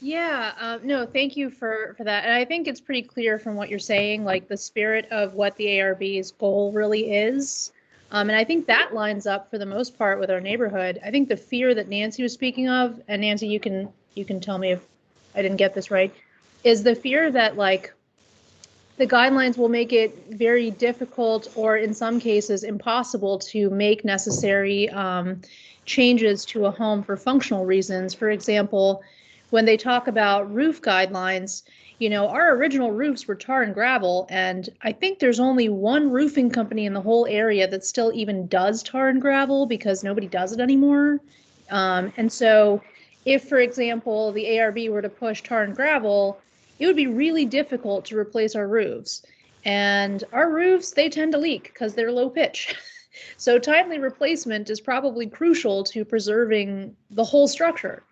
Yeah, no, thank you for that. And I think it's pretty clear from what you're saying, like the spirit of what the ARB's goal really is. And I think that lines up for the most part with our neighborhood. I think the fear that Nancy was speaking of, and Nancy, you can tell me if I didn't get this right, is the fear that like the guidelines will make it very difficult or in some cases impossible to make necessary changes to a home for functional reasons. For example, when they talk about roof guidelines, our original roofs were tar and gravel, and I think there's only one roofing company in the whole area that still even does tar and gravel because nobody does it anymore. And so if, for example, the ARB were to push tar and gravel, it would be really difficult to replace our roofs. And our roofs, they tend to leak because they're low pitch. So timely replacement is probably crucial to preserving the whole structure.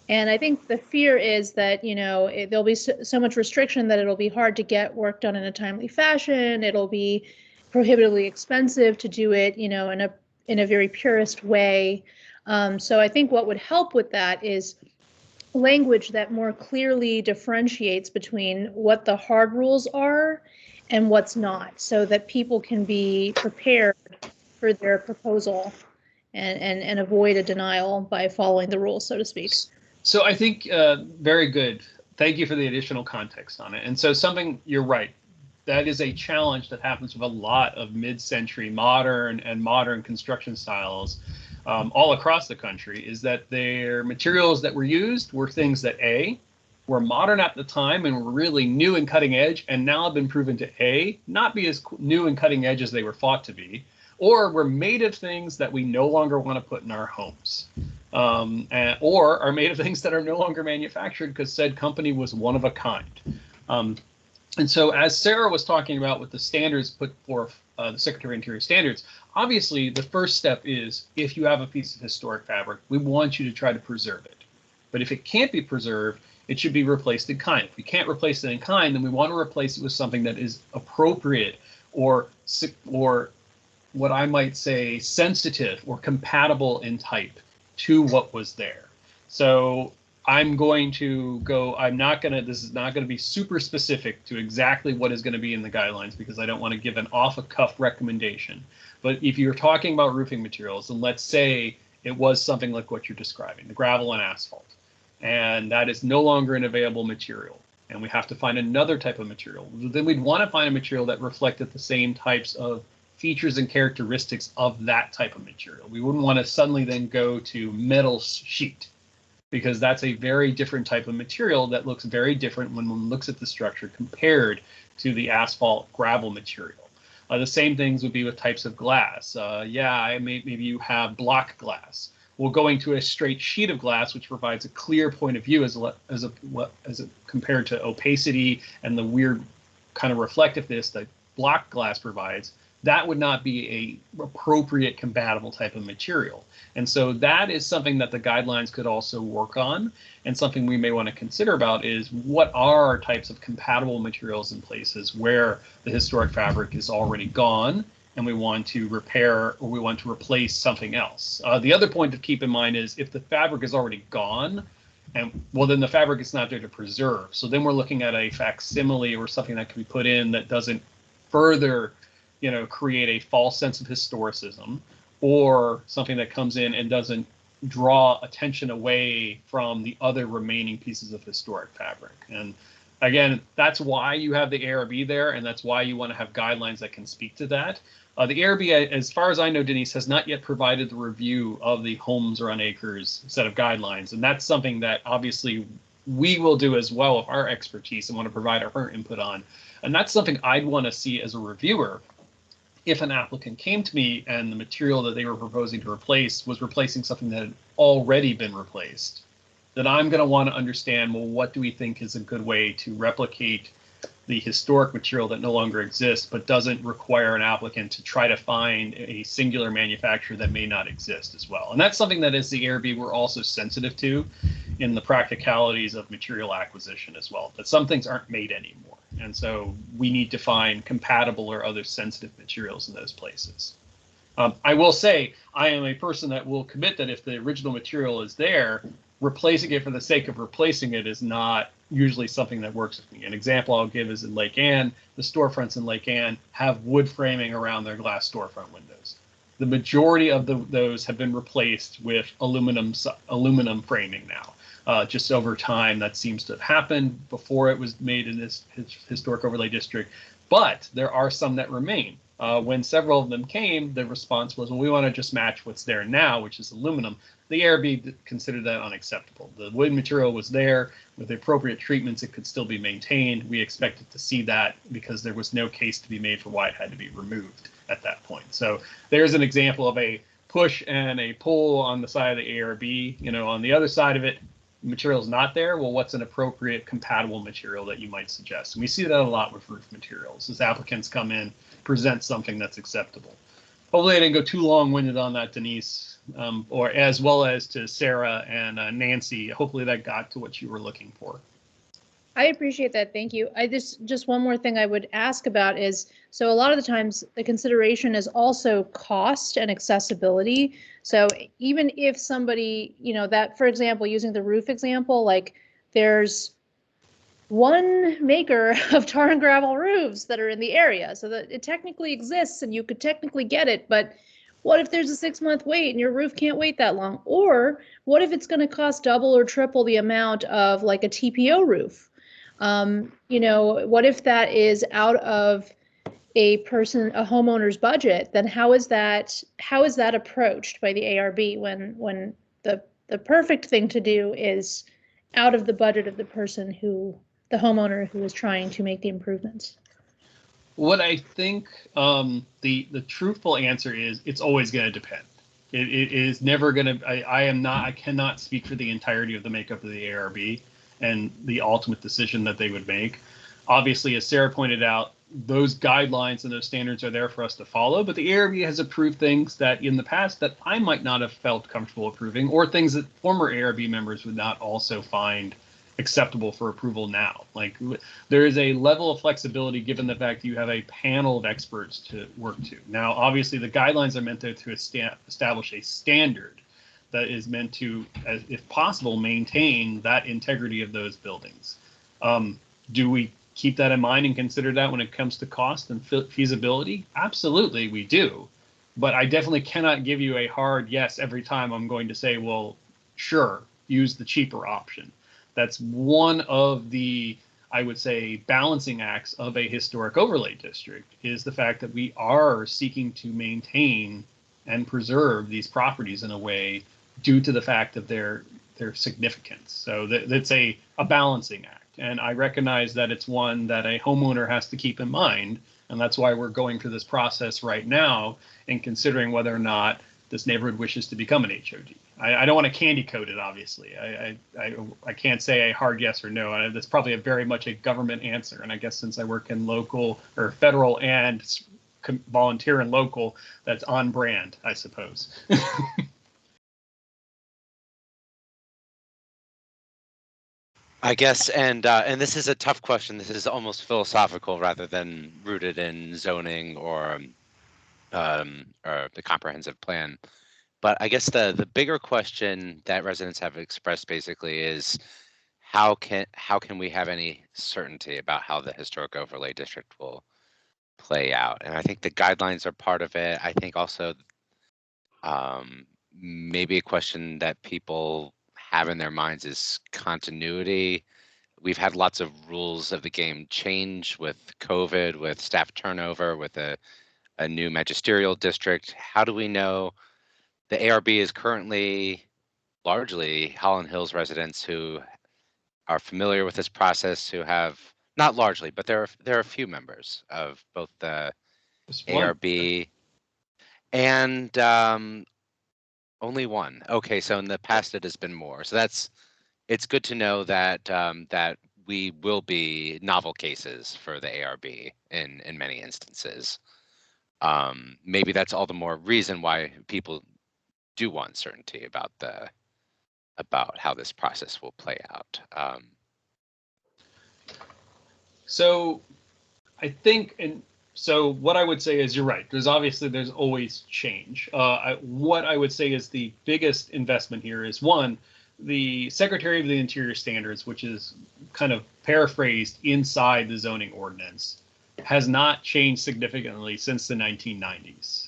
And I think the fear is that, there'll be so much restriction that it'll be hard to get work done in a timely fashion. It'll be prohibitively expensive to do it, in a very purist way. So I think what would help with that is language that more clearly differentiates between what the hard rules are and what's not, so that people can be prepared for their proposal and avoid a denial by following the rules, so to speak. So I think very good. Thank you for the additional context on it. And so you're right. That is a challenge that happens with a lot of mid-century modern construction styles all across the country, is that their materials that were used were things that were modern at the time and were really new and cutting edge, and now have been proven to not be as new and cutting edge as they were thought to be, or were made of things that we no longer want to put in our homes. Or are made of things that are no longer manufactured because said company was one of a kind. And so as Sarah was talking about with the standards put forth, the Secretary of Interior standards, obviously the first step is if you have a piece of historic fabric, we want you to try to preserve it. But if it can't be preserved, it should be replaced in kind. If we can't replace it in kind, then we want to replace it with something that is appropriate or what I might say sensitive or compatible in type to what was there. So I'm going to go, this is not going to be super specific to exactly what is going to be in the guidelines because I don't want to give an off-the-cuff recommendation. But if you're talking about roofing materials, and let's say it was something like what you're describing, the gravel and asphalt, and that is no longer an available material, and we have to find another type of material, then we'd want to find a material that reflected the same types of features and characteristics of that type of material. We wouldn't want to suddenly then go to metal sheet, because that's a very different type of material that looks very different when one looks at the structure compared to the asphalt gravel material. The same things would be with types of glass. Maybe you have block glass. Well, going to a straight sheet of glass, which provides a clear point of view as compared to opacity and the weird kind of reflectiveness that block glass provides, that would not be a appropriate compatible type of material. And so that is something that the guidelines could also work on, and something we may want to consider about is what are types of compatible materials in places where the historic fabric is already gone and we want to repair or we want to replace something else. The other point to keep in mind is if the fabric is already gone, and well, then the fabric is not there to preserve. So then we're looking at a facsimile or something that can be put in that doesn't further, create a false sense of historicism, or something that comes in and doesn't draw attention away from the other remaining pieces of historic fabric. And again, that's why you have the ARB there, and that's why you want to have guidelines that can speak to that. The ARB, as far as I know, Denise, has not yet provided the review of the homes around acres set of guidelines. And that's something that obviously we will do as well with our expertise and want to provide our input on. And that's something I'd want to see as a reviewer. If an applicant came to me and the material that they were proposing to replace was replacing something that had already been replaced, then I'm going to want to understand, well, what do we think is a good way to replicate the historic material that no longer exists, but doesn't require an applicant to try to find a singular manufacturer that may not exist as well. And that's something that as the ARB we're also sensitive to in the practicalities of material acquisition as well, that some things aren't made anymore. And so we need to find compatible or other sensitive materials in those places. I will say I am a person that will commit that if the original material is there, replacing it for the sake of replacing it is not usually something that works with me. An example I'll give is in Lake Anne. The storefronts in Lake Anne have wood framing around their glass storefront windows. The majority of those have been replaced with aluminum framing now. Just over time, that seems to have happened before it was made in this historic overlay district. But there are some that remain. When several of them came, the response was, well, we want to just match what's there now, which is aluminum. The ARB considered that unacceptable. The wood material was there. With the appropriate treatments, it could still be maintained. We expected to see that because there was no case to be made for why it had to be removed at that point. So there's an example of a push and a pull on the side of the ARB. On the other side of it, material is not there. Well, what's an appropriate compatible material that you might suggest? And we see that a lot with roof materials as applicants come in, present something that's acceptable. Hopefully I didn't go too long-winded on that, Denise, or as well as to Sarah and Nancy. Hopefully that got to what you were looking for. I appreciate that. Thank you. I just one more thing I would ask about is, so a lot of the times the consideration is also cost and accessibility. So even if somebody, that, for example, using the roof example, like there's one maker of tar and gravel roofs that are in the area, so that it technically exists and you could technically get it, but what if there's a 6-month wait and your roof can't wait that long? Or what if it's going to cost double or triple the amount of like a TPO roof? What if that is out of a homeowner's budget? Then how is that approached by the ARB when the perfect thing to do is out of the budget of the homeowner who is trying to make the improvements? What I think the truthful answer is it's always going to depend. It is never going to. I cannot speak for the entirety of the makeup of the ARB and the ultimate decision that they would make. Obviously, as Sarah pointed out, those guidelines and those standards are there for us to follow, but the ARB has approved things that in the past that I might not have felt comfortable approving, or things that former ARB members would not also find acceptable for approval now. Like there is a level of flexibility given the fact that you have a panel of experts to work to. Now, obviously, the guidelines are meant to establish a standard that is meant to, if possible, maintain that integrity of those buildings. Do we keep that in mind and consider that when it comes to cost and feasibility? Absolutely, we do. But I definitely cannot give you a hard yes every time I'm going to say, well, sure, use the cheaper option. That's one of the, I would say, balancing acts of a historic overlay district, is the fact that we are seeking to maintain and preserve these properties in a way due to the fact of their significance. So that's a balancing act. And I recognize that it's one that a homeowner has to keep in mind. And that's why we're going through this process right now and considering whether or not this neighborhood wishes to become an HOD. I don't want to candy coat it, obviously. I can't say a hard yes or no. That's probably very much a government answer. And I guess since I work in local or federal and volunteer and local that's on brand, I suppose. I guess, and this is a tough question. This is almost philosophical rather than rooted in zoning or the comprehensive plan. But I guess the bigger question that residents have expressed basically is how can we have any certainty about how the historic overlay district will play out? And I think the guidelines are part of it. I think also maybe a question that people have in their minds is continuity. We've had lots of rules of the game change with COVID, with staff turnover, with a new magisterial district. How do we know the ARB is currently largely Holland Hills residents who are familiar with this process, who have, not largely, but there are a few members of both the ARB and only one. Okay, so in the past it has been more. So it's good to know that that we will be novel cases for the ARB in many instances. Maybe that's all the more reason why people do want certainty about how this process will play out. So I think, and so what I would say is you're right. There's always change. What I would say is the biggest investment here is one, the Secretary of the Interior Standards, which is kind of paraphrased inside the zoning ordinance, has not changed significantly since the 1990s.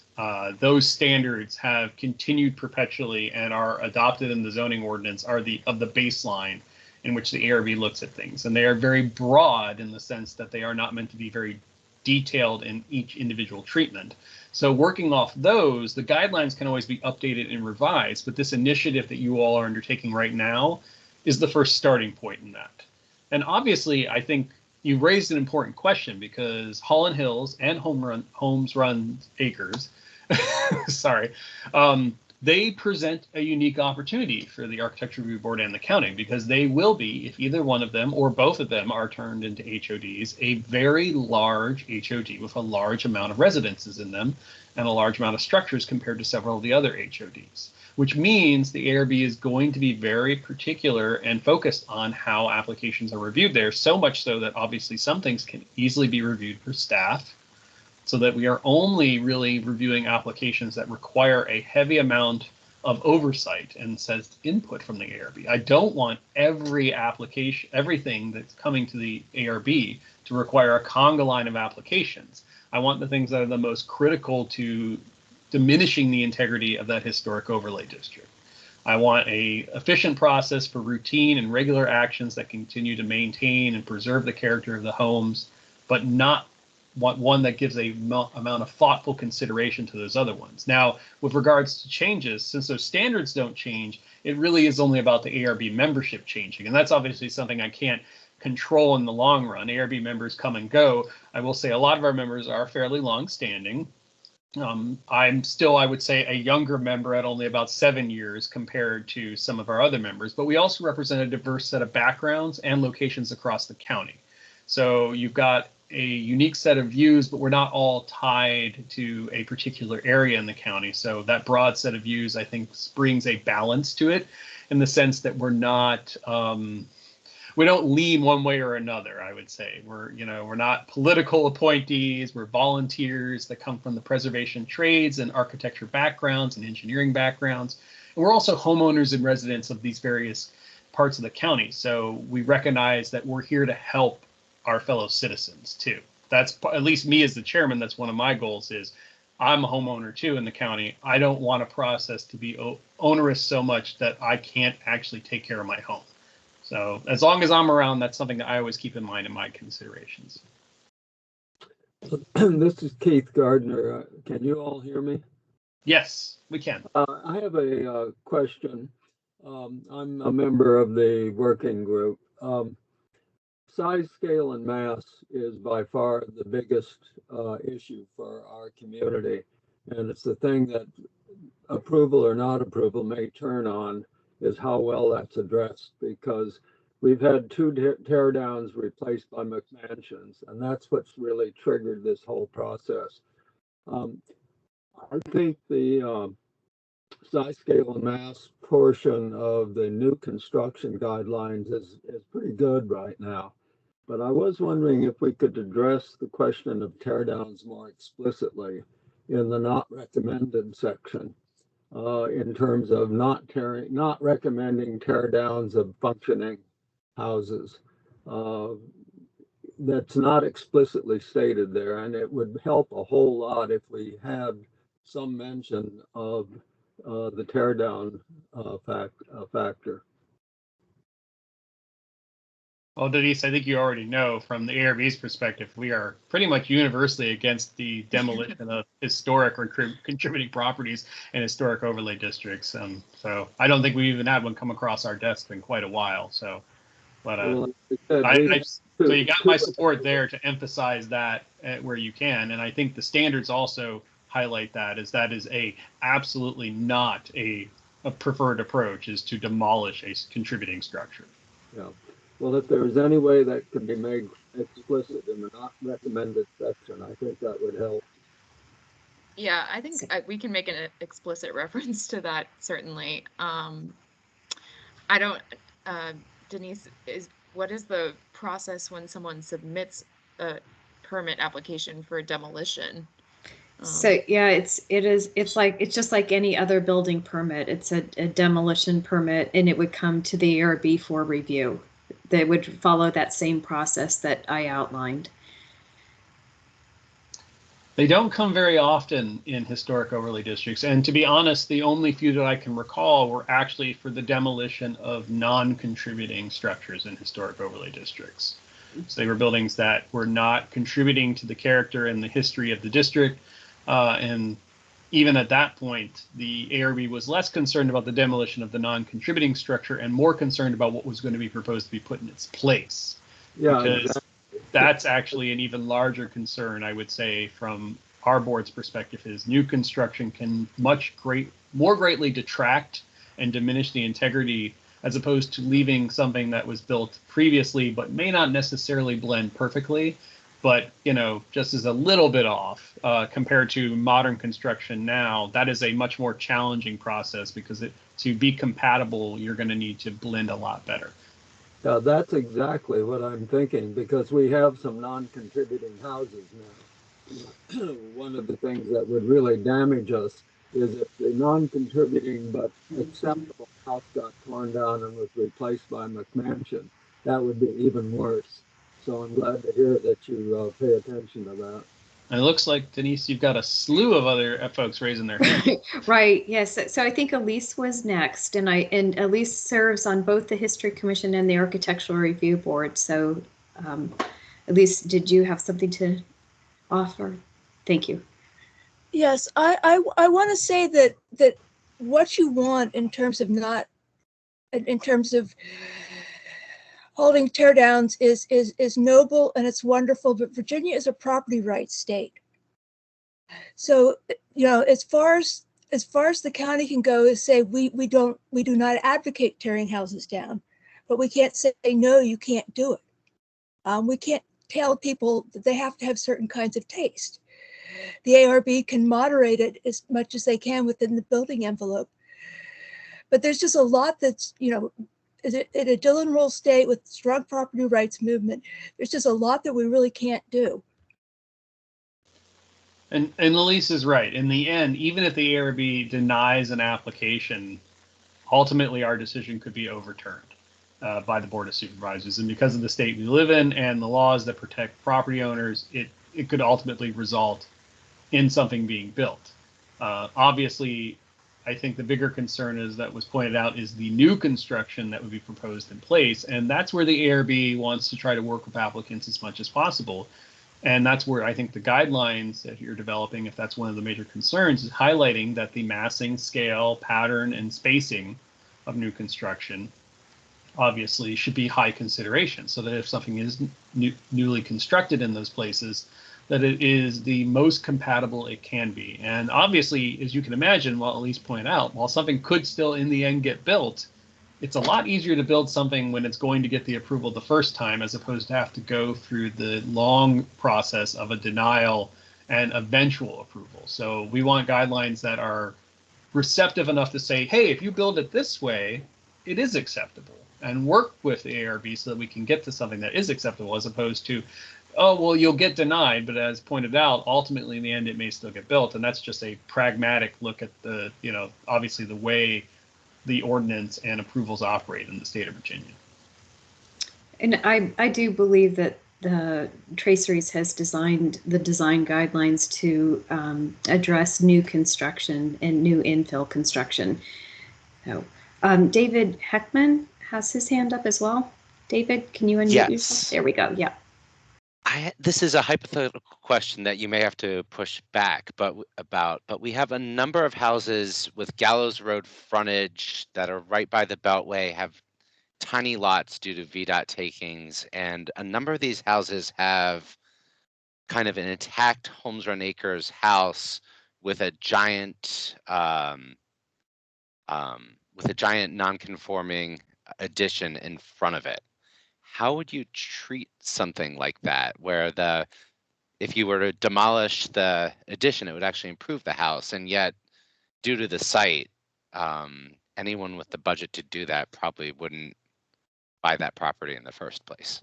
Those standards have continued perpetually and are adopted in the zoning ordinance of the baseline in which the ARB looks at things. And they are very broad in the sense that they are not meant to be very detailed in each individual treatment. So working off those, the guidelines can always be updated and revised, but this initiative that you all are undertaking right now is the first starting point in that. And obviously, I think you raised an important question because Holland Hills and Holmes Run Acres, sorry, they present a unique opportunity for the Architecture Review Board and the county because they will be, if either one of them or both of them are turned into HODs, a very large HOD with a large amount of residences in them and a large amount of structures compared to several of the other HODs, which means the ARB is going to be very particular and focused on how applications are reviewed there, so much so that obviously some things can easily be reviewed for staff, so that we are only really reviewing applications that require a heavy amount of oversight and says input from the ARB. I don't want every application, everything that's coming to the ARB to require a conga line of applications. I want the things that are the most critical to diminishing the integrity of that historic overlay district. I want a efficient process for routine and regular actions that continue to maintain and preserve the character of the homes, but not one that gives a amount of thoughtful consideration to those other ones. Now, with regards to changes, since those standards don't change, it really is only about the ARB membership changing. And that's obviously something I can't control in the long run. ARB members come and go. I will say a lot of our members are fairly long-standing. I'm still, I would say, a younger member at only about 7 years compared to some of our other members, but we also represent a diverse set of backgrounds and locations across the county. So you've got a unique set of views, but we're not all tied to a particular area in the county. So that broad set of views, I think, brings a balance to it in the sense that we're not, we don't lean one way or another, I would say. We're not political appointees, we're volunteers that come from the preservation trades and architecture backgrounds and engineering backgrounds. And we're also homeowners and residents of these various parts of the county. So we recognize that we're here to help our fellow citizens too. That's, at least me as the chairman, that's one of my goals is I'm a homeowner too in the county. I don't want a process to be onerous so much that I can't actually take care of my home. So as long as I'm around, that's something that I always keep in mind in my considerations. This is Keith Gardner. Can you all hear me? Yes, we can. I have a question. I'm a member of the working group. Size, scale, and mass is by far the biggest issue for our community. And it's the thing that approval or not approval may turn on is how well that's addressed, because we've had 2 tear downs replaced by McMansions, and that's what's really triggered this whole process. I think the size, scale, and mass portion of the new construction guidelines is pretty good right now. But I was wondering if we could address the question of tear downs more explicitly in the not recommended section, in terms of not recommending tear downs of functioning houses. That's not explicitly stated there, and it would help a whole lot if we had some mention of the tear down factor. Well, Denise, I think you already know from the ARB's perspective, we are pretty much universally against the demolition of historic or contributing properties in historic overlay districts. So I don't think we even had one come across our desk in quite a while. So, but so you got my support there to emphasize that where you can, and I think the standards also highlight that is a absolutely not a preferred approach is to demolish a contributing structure. Yeah. Well, if there's any way that can be made explicit in the not recommended section, I think that would help. Yeah, I think we can make an explicit reference to that, certainly. I don't, Denise, what is the process when someone submits a permit application for demolition? So yeah, it's just like any other building permit. It's a demolition permit, and it would come to the ARB for review. They would follow that same process that I outlined. They don't come very often in historic overlay districts. And to be honest, the only few that I can recall were actually for the demolition of non-contributing structures in historic overlay districts. So they were buildings that were not contributing to the character and the history of the district. And even at that point, the ARB was less concerned about the demolition of the non-contributing structure and more concerned about what was going to be proposed to be put in its place. Yeah, because exactly. That's actually an even larger concern, I would say, from our board's perspective, is new construction can more greatly detract and diminish the integrity as opposed to leaving something that was built previously but may not necessarily blend perfectly, but just as a little bit off compared to modern construction now. That is a much more challenging process because to be compatible, you're going to need to blend a lot better. That's exactly what I'm thinking, because we have some non-contributing houses now. One of the things that would really damage us is if the non-contributing but acceptable house got torn down and was replaced by McMansion. That would be even worse. So I'm glad to hear that you pay attention to that. And it looks like, Denise, you've got a slew of other folks raising their hands. Right. Yes. So I think Elise was next, and Elise serves on both the History Commission and the Architectural Review Board. So, Elise, did you have something to offer? Thank you. Yes, I want to say that what you want in terms of holding tear downs is noble and it's wonderful, but Virginia is a property rights state. So, as far as the county can go is say we do not advocate tearing houses down, but we can't say no, you can't do it. We can't tell people that they have to have certain kinds of taste. The ARB can moderate it as much as they can within the building envelope. But there's just a lot that's, in a Dillon Rule state with strong property rights movement, there's just a lot that we really can't do. And Elise is right. In the end, even if the ARB denies an application, ultimately our decision could be overturned by the Board of Supervisors. And because of the state we live in and the laws that protect property owners, it could ultimately result in something being built. Obviously, I think the bigger concern that was pointed out is the new construction that would be proposed in place. And that's where the ARB wants to try to work with applicants as much as possible. And that's where I think the guidelines that you're developing, if that's one of the major concerns, is highlighting that the massing, scale, pattern, and spacing of new construction obviously should be high consideration, so that if something is newly constructed in those places, that it is the most compatible it can be. And obviously, as you can imagine, while Elise pointed out, while something could still in the end get built, it's a lot easier to build something when it's going to get the approval the first time, as opposed to have to go through the long process of a denial and eventual approval. So we want guidelines that are receptive enough to say, hey, if you build it this way, it is acceptable, and work with the ARB so that we can get to something that is acceptable, as opposed to, oh, well, you'll get denied, but as pointed out, ultimately in the end, it may still get built. And that's just a pragmatic look at the, obviously the way the ordinance and approvals operate in the state of Virginia. And I do believe that the Traceries has designed the design guidelines to address new construction and new infill construction. So, David Heckman has his hand up as well. David, can you unmute yourself? There we go. Yeah. This is a hypothetical question that you may have to push back, but we have a number of houses with Gallows Road frontage that are right by the Beltway, have tiny lots due to VDOT takings, and a number of these houses have kind of an intact Holmes Run Acres house with a giant non-conforming addition in front of it. How would you treat something like that, where if you were to demolish the addition, it would actually improve the house, and yet due to the site, anyone with the budget to do that probably wouldn't buy that property in the first place?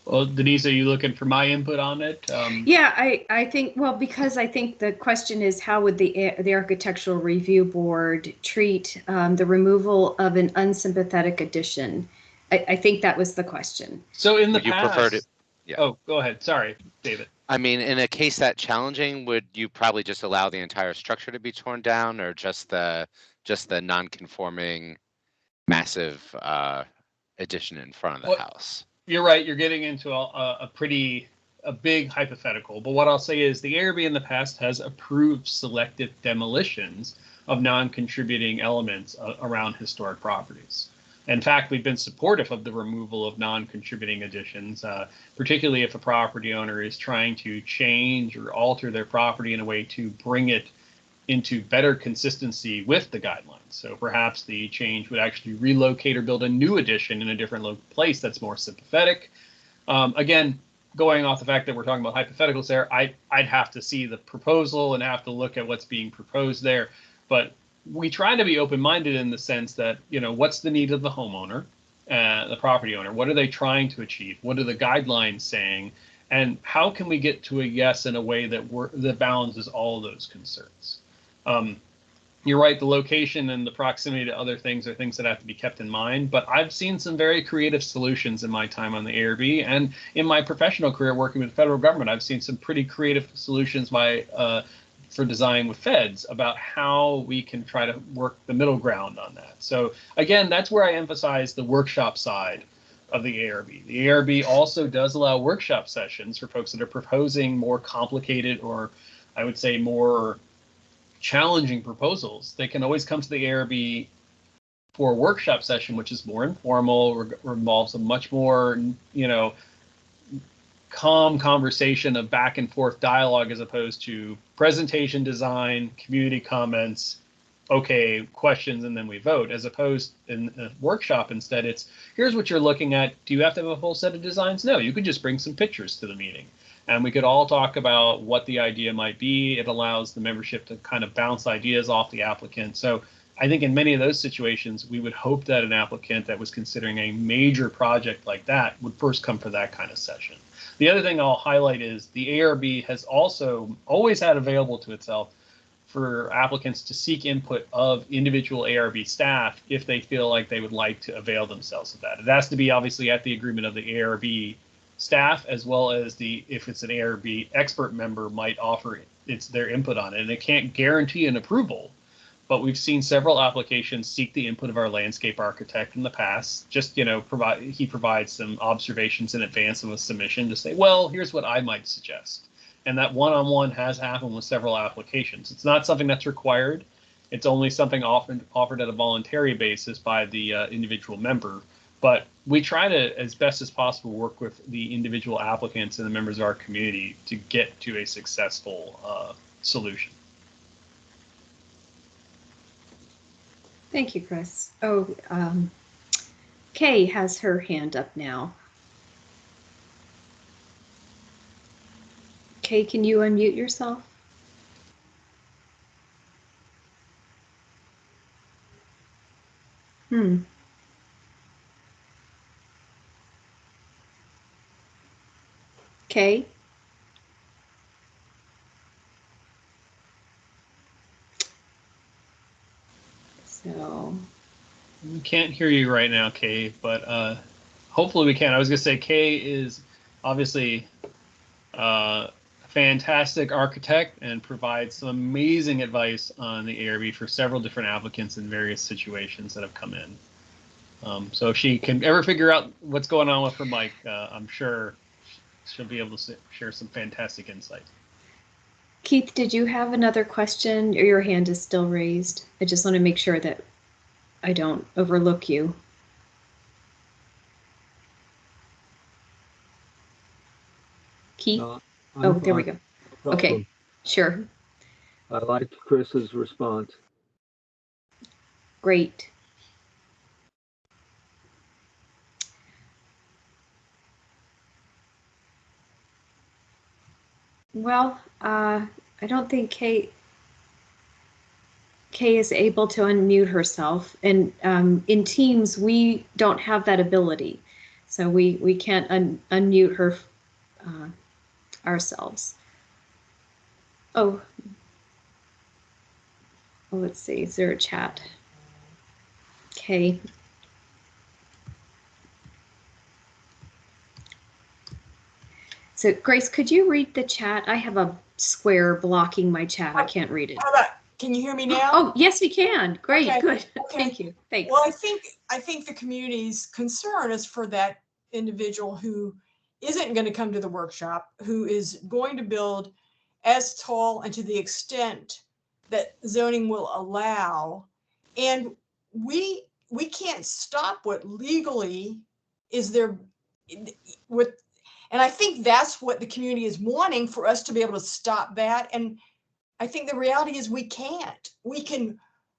Well, Denise, are you looking for my input on it? Yeah, I think, well, because I think the question is, how would the Architectural Review Board treat the removal of an unsympathetic addition? I think that was the question. So in the Would you past, prefer to? Yeah. Oh, go ahead. Sorry, David. I mean, in a case that challenging, would you probably just allow the entire structure to be torn down, or just the non-conforming massive addition in front of the house? You're right. You're getting into a big hypothetical. But what I'll say is the ARB in the past has approved selective demolitions of non-contributing elements around historic properties. In fact, we've been supportive of the removal of non-contributing additions, particularly if a property owner is trying to change or alter their property in a way to bring it into better consistency with the guidelines. So perhaps the change would actually relocate or build a new addition in a different place that's more sympathetic. Again, going off the fact that we're talking about hypotheticals there, I'd have to see the proposal and have to look at what's being proposed there. But we try to be open-minded in the sense that, what's the need of the homeowner, the property owner? What are they trying to achieve? What are the guidelines saying? And how can we get to a yes in a way that balances all of those concerns? You're right, the location and the proximity to other things are things that have to be kept in mind, but I've seen some very creative solutions in my time on the ARB, and in my professional career working with the federal government, I've seen some pretty creative solutions for design with feds about how we can try to work the middle ground on that. So again, that's where I emphasize the workshop side of the ARB. The ARB also does allow workshop sessions for folks that are proposing more complicated, or I would say more challenging proposals. They can always come to the ARB for a workshop session, which is more informal, involves a much more, calm conversation of back and forth dialogue, as opposed to presentation design, community comments, okay, questions, and then we vote. As opposed in a workshop, instead, it's here's what you're looking at. Do you have to have a full set of designs? No, you could just bring some pictures to the meeting. And we could all talk about what the idea might be. It allows the membership to kind of bounce ideas off the applicant. So I think in many of those situations, we would hope that an applicant that was considering a major project like that would first come for that kind of session. The other thing I'll highlight is the ARB has also always had available to itself for applicants to seek input of individual ARB staff if they feel like they would like to avail themselves of that. It has to be obviously at the agreement of the ARB staff, as well as if it's an ARB expert member might offer their input on it. And it can't guarantee an approval, but we've seen several applications seek the input of our landscape architect in the past. Just, he provides some observations in advance of a submission to say, well, here's what I might suggest. And that one-on-one has happened with several applications. It's not something that's required. It's only something often offered at a voluntary basis by the individual member. But we try to, as best as possible, work with the individual applicants and the members of our community to get to a successful solution. Thank you, Chris. Oh, Kay has her hand up now. Kay, can you unmute yourself? Kay? So We can't hear you right now, Kay, but hopefully we can. I was going to say Kay is obviously a fantastic architect and provides some amazing advice on the ARB for several different applicants in various situations that have come in. So if she can ever figure out what's going on with her mic, I'm sure she'll be able to share some fantastic insight. Keith, did you have another question, or your hand is still raised? I just want to make sure that I don't overlook you. Keith? Oh, there we go. Okay, sure. I liked Chris's response. Great. Well, I don't think Kay is able to unmute herself, and in Teams we don't have that ability, so we can't unmute her ourselves. Oh, let's see. Is there a chat? Okay. So Grace, could you read the chat? I have a square blocking my chat. I can't read it. How about, can you hear me now? Oh, yes, we can. Great, Okay, good. okay. Thank you. Thanks. Well, I think the community's concern is for that individual who isn't going to come to the workshop, who is going to build as tall and to the extent that zoning will allow. And we can't stop what legally is there with, and I think that's what the community is wanting, for us to be able to stop that. And I think the reality is we can't. We can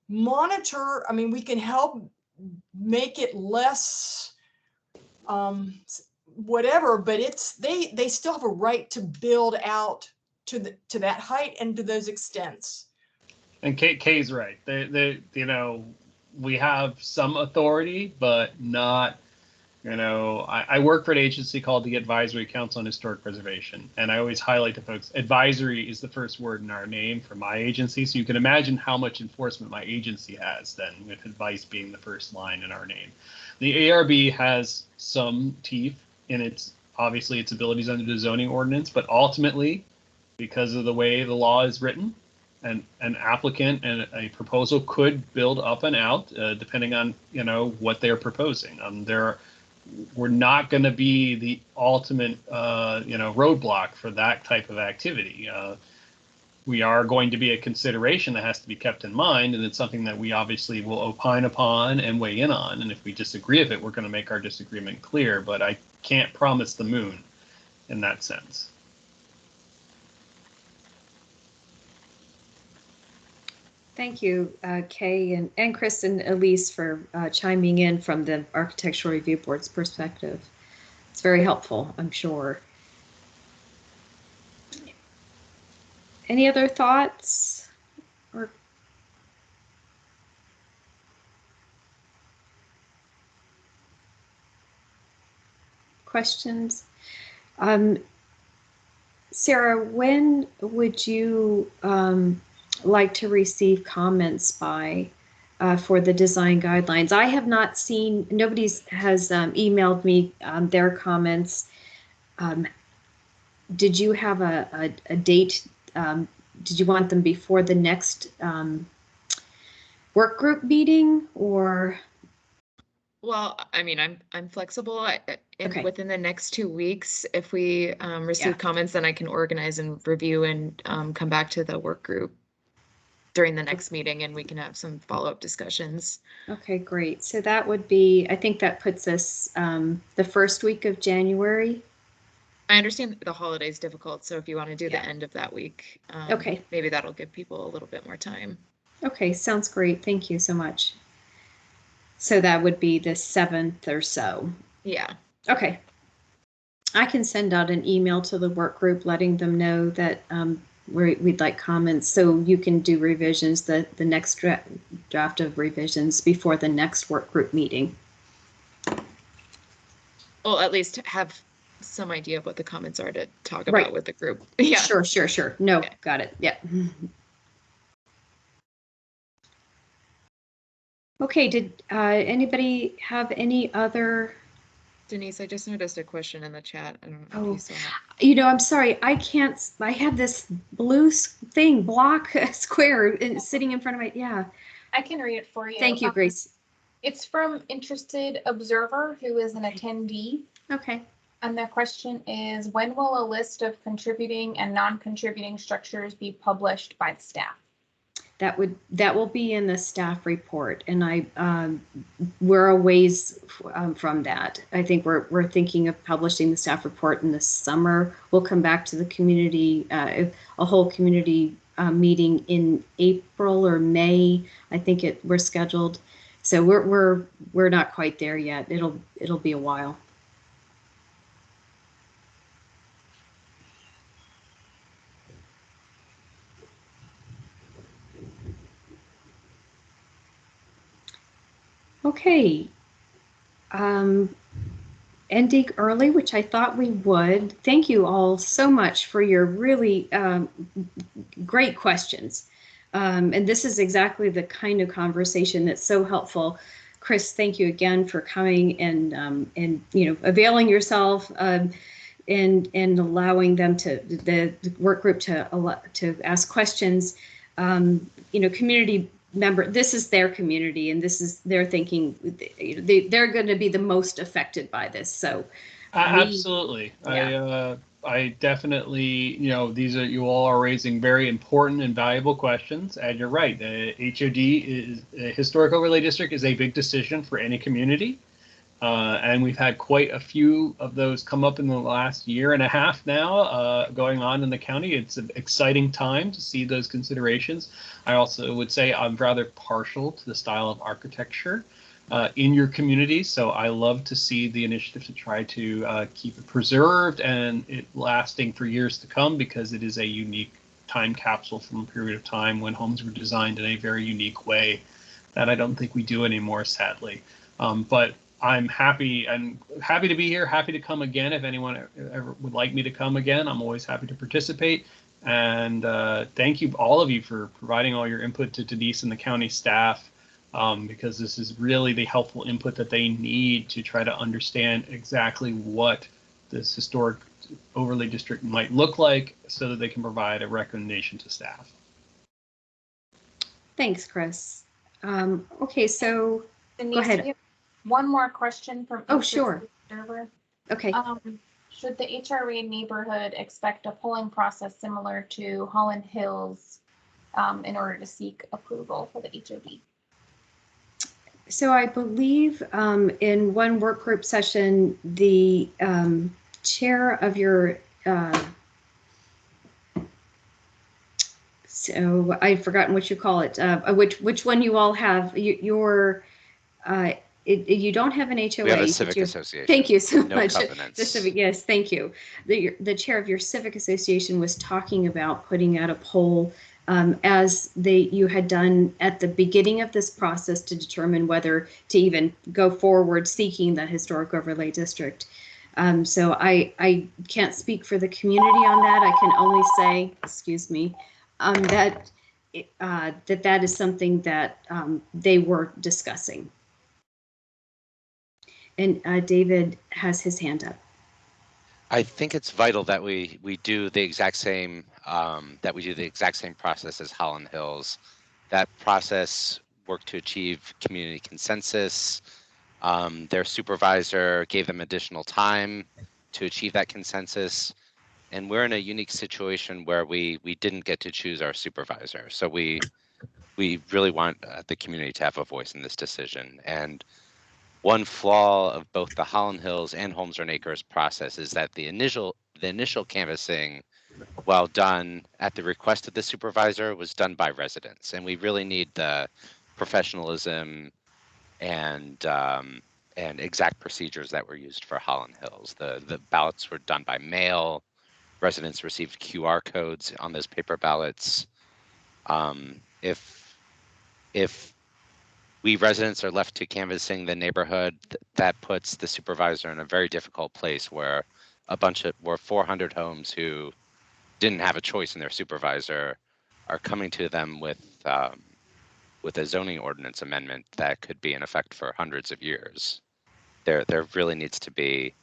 monitor, I mean, we can help make it less whatever, but it's they still have a right to build out to that height and to those extents. And Kay's right. They we have some authority, but not. I work for an agency called the Advisory Council on Historic Preservation, and I always highlight to folks, advisory is the first word in our name for my agency, so you can imagine how much enforcement my agency has then, with advice being the first line in our name. The ARB has some teeth in its abilities under the zoning ordinance, but ultimately, because of the way the law is written, an applicant and a proposal could build up and out, depending on what they're proposing. We're not going to be the ultimate, roadblock for that type of activity. We are going to be a consideration that has to be kept in mind, and it's something that we obviously will opine upon and weigh in on. And if we disagree with it, we're going to make our disagreement clear. But I can't promise the moon in that sense. Thank you, Kay and Chris and Elise, for chiming in from the Architectural Review Board's perspective. It's very helpful, I'm sure. Any other thoughts or questions? Sarah, when would you like to receive comments by for the design guidelines? I have not seen, nobody has emailed me their comments. Did you have a date? Did you want them before the next work group meeting, or? Well, I mean, I'm flexible. Okay. Within the next 2 weeks, if we receive comments, then I can organize and review and come back to the work group during the next meeting, and we can have some follow-up discussions. Okay, great. So that would be, I think that puts us the first week of January. I understand the holiday is difficult, so if you want to do the end of that week, okay, maybe that'll give people a little bit more time. Okay, sounds great. Thank you so much. So that would be the 7th or so. Yeah. Okay. I can send out an email to the work group letting them know that we'd like comments, so you can do revisions, the next draft of revisions before the next work group meeting. Well, at least have some idea of what the comments are to talk Right. about with the group. Yeah. Sure. No, Okay. got it. Yeah. Okay, did anybody have any other? Denise, I just noticed a question in the chat. I don't know if Oh, you saw that. you know, I'm sorry, I can't. I have this blue thing, block square, sitting in front of my. Yeah. I can read it for you. Thank you, Grace. It's from Interested Observer, who is an attendee. Okay. And their question is, when will a list of contributing and non-contributing structures be published by the staff? That will be in the staff report, and we're a ways from that. I think we're thinking of publishing the staff report in the summer. We'll come back to the community, a whole community meeting in April or May. I think we're scheduled, so we're not quite there yet. It'll be a while. Okay. Ending early, which I thought we would. Thank you all so much for your really great questions. And this is exactly the kind of conversation that's so helpful. Chris, thank you again for coming and availing yourself and allowing them the work group to ask questions. Community member, this is their community, and this is their thinking. They're going to be the most affected by this. So, absolutely, yeah. I definitely, you all are raising very important and valuable questions, and you're right. The HOD is a historic overlay district is a big decision for any community. And we've had quite a few of those come up in the last year and a half now going on in the county. It's an exciting time to see those considerations. I also would say I'm rather partial to the style of architecture in your community. So I love to see the initiative to try to keep it preserved and it lasting for years to come, because it is a unique time capsule from a period of time when homes were designed in a very unique way that I don't think we do anymore, sadly. But I'm happy to be here, happy to come again. If anyone ever would like me to come again, I'm always happy to participate. And thank you, all of you, for providing all your input to Denise and the county staff, because this is really the helpful input that they need to try to understand exactly what this historic overlay district might look like so that they can provide a recommendation to staff. Thanks, Chris. Okay, so Denise, go ahead. One more question from Sure. Observer. Okay. Should the HRA neighborhood expect a polling process similar to Holland Hills in order to seek approval for the HOD? So I believe in one work group session, the chair of your so I've forgotten what you call it. Which one you all have? You don't have an HOA. We have a civic association. Thank you so no much. Covenants. The civic, yes, thank you. The chair of your civic association was talking about putting out a poll as you had done at the beginning of this process to determine whether to even go forward seeking the historic overlay district. So I can't speak for the community on that. I can only say, excuse me, that is something that they were discussing. And David has his hand up. I think it's vital that we do the exact same process as Holland Hills. That process worked to achieve community consensus. Their supervisor gave them additional time to achieve that consensus. And we're in a unique situation where we didn't get to choose our supervisor. So we really want the community to have a voice in this decision. And one flaw of both the Holland Hills and Holmes Run Acres process is that the initial canvassing, while done at the request of the supervisor, was done by residents. And we really need the professionalism and exact procedures that were used for Holland Hills. The ballots were done by mail. Residents received QR codes on those paper ballots. If we residents are left to canvassing the neighborhood, that puts the supervisor in a very difficult place where we're 400 homes who didn't have a choice in their supervisor are coming to them with a zoning ordinance amendment that could be in effect for hundreds of years. There really needs to be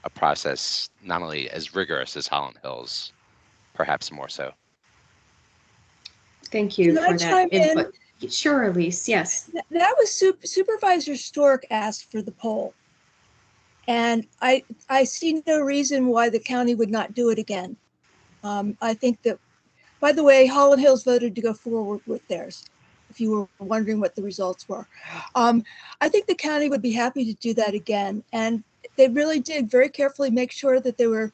a process not only as rigorous as Holland Hills, perhaps more so. Thank you Can I for that chime in? input. Sure, Elise, yes. That was Supervisor Stork asked for the poll. And I see no reason why the county would not do it again. I think that, by the way, Holland Hills voted to go forward with theirs, if you were wondering what the results were. I think the county would be happy to do that again. And they really did very carefully make sure that they were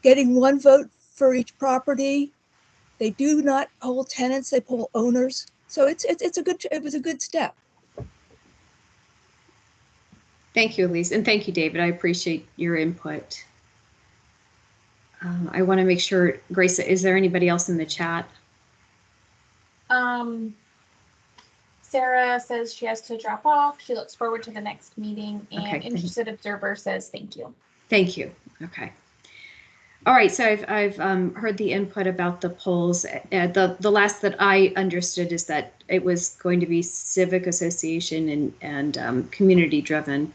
getting one vote for each property. They do not poll tenants, they poll owners. So it was a good step. Thank you, Elise, and thank you, David. I appreciate your input. I want to make sure, Grace, is there anybody else in the chat? Sarah says she has to drop off. She looks forward to the next meeting, and Okay, interested observer says thank you. Thank you. Okay. All right, so I've heard the input about the polls. The last that I understood is that it was going to be civic association and community driven.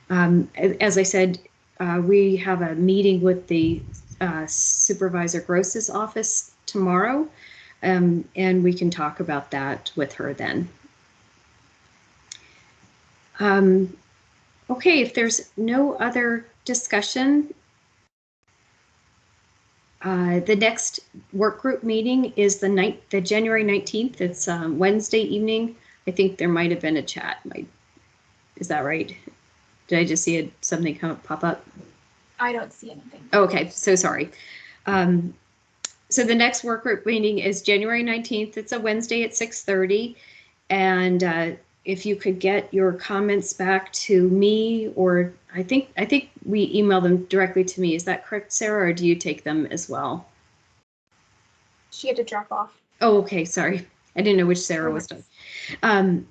As I said, we have a meeting with the Supervisor Gross's office tomorrow, and we can talk about that with her then. Okay, if there's no other discussion, the next work group meeting is the January 19th. It's Wednesday evening. I think there might have been a chat. Is that right? Did I just see something pop up? I don't see anything. Okay, so sorry. So the next work group meeting is January 19th. It's a Wednesday at 6:30. And if you could get your comments back to me, or I think we email them directly to me. Is that correct, Sarah, or do you take them as well? She had to drop off. Oh, okay, sorry. I didn't know which Sarah was done.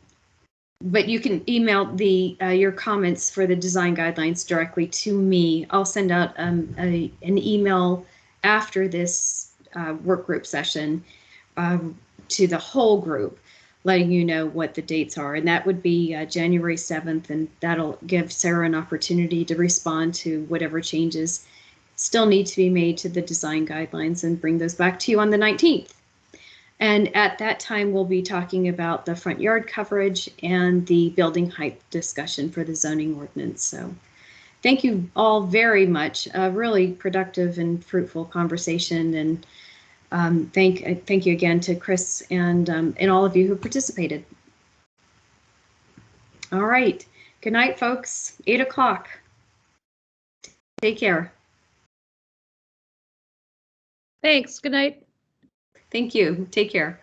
But you can email your comments for the design guidelines directly to me. I'll send out an email after this work group session to the whole group, letting you know what the dates are. And that would be January 7th, and that'll give Sarah an opportunity to respond to whatever changes still need to be made to the design guidelines and bring those back to you on the 19th. And at that time, we'll be talking about the front yard coverage and the building height discussion for the zoning ordinance. So thank you all very much. A really productive and fruitful conversation. And thank you again to Chris and all of you who participated. All right. Good night, folks. 8 o'clock. Take care. Thanks. Good night. Thank you. Take care.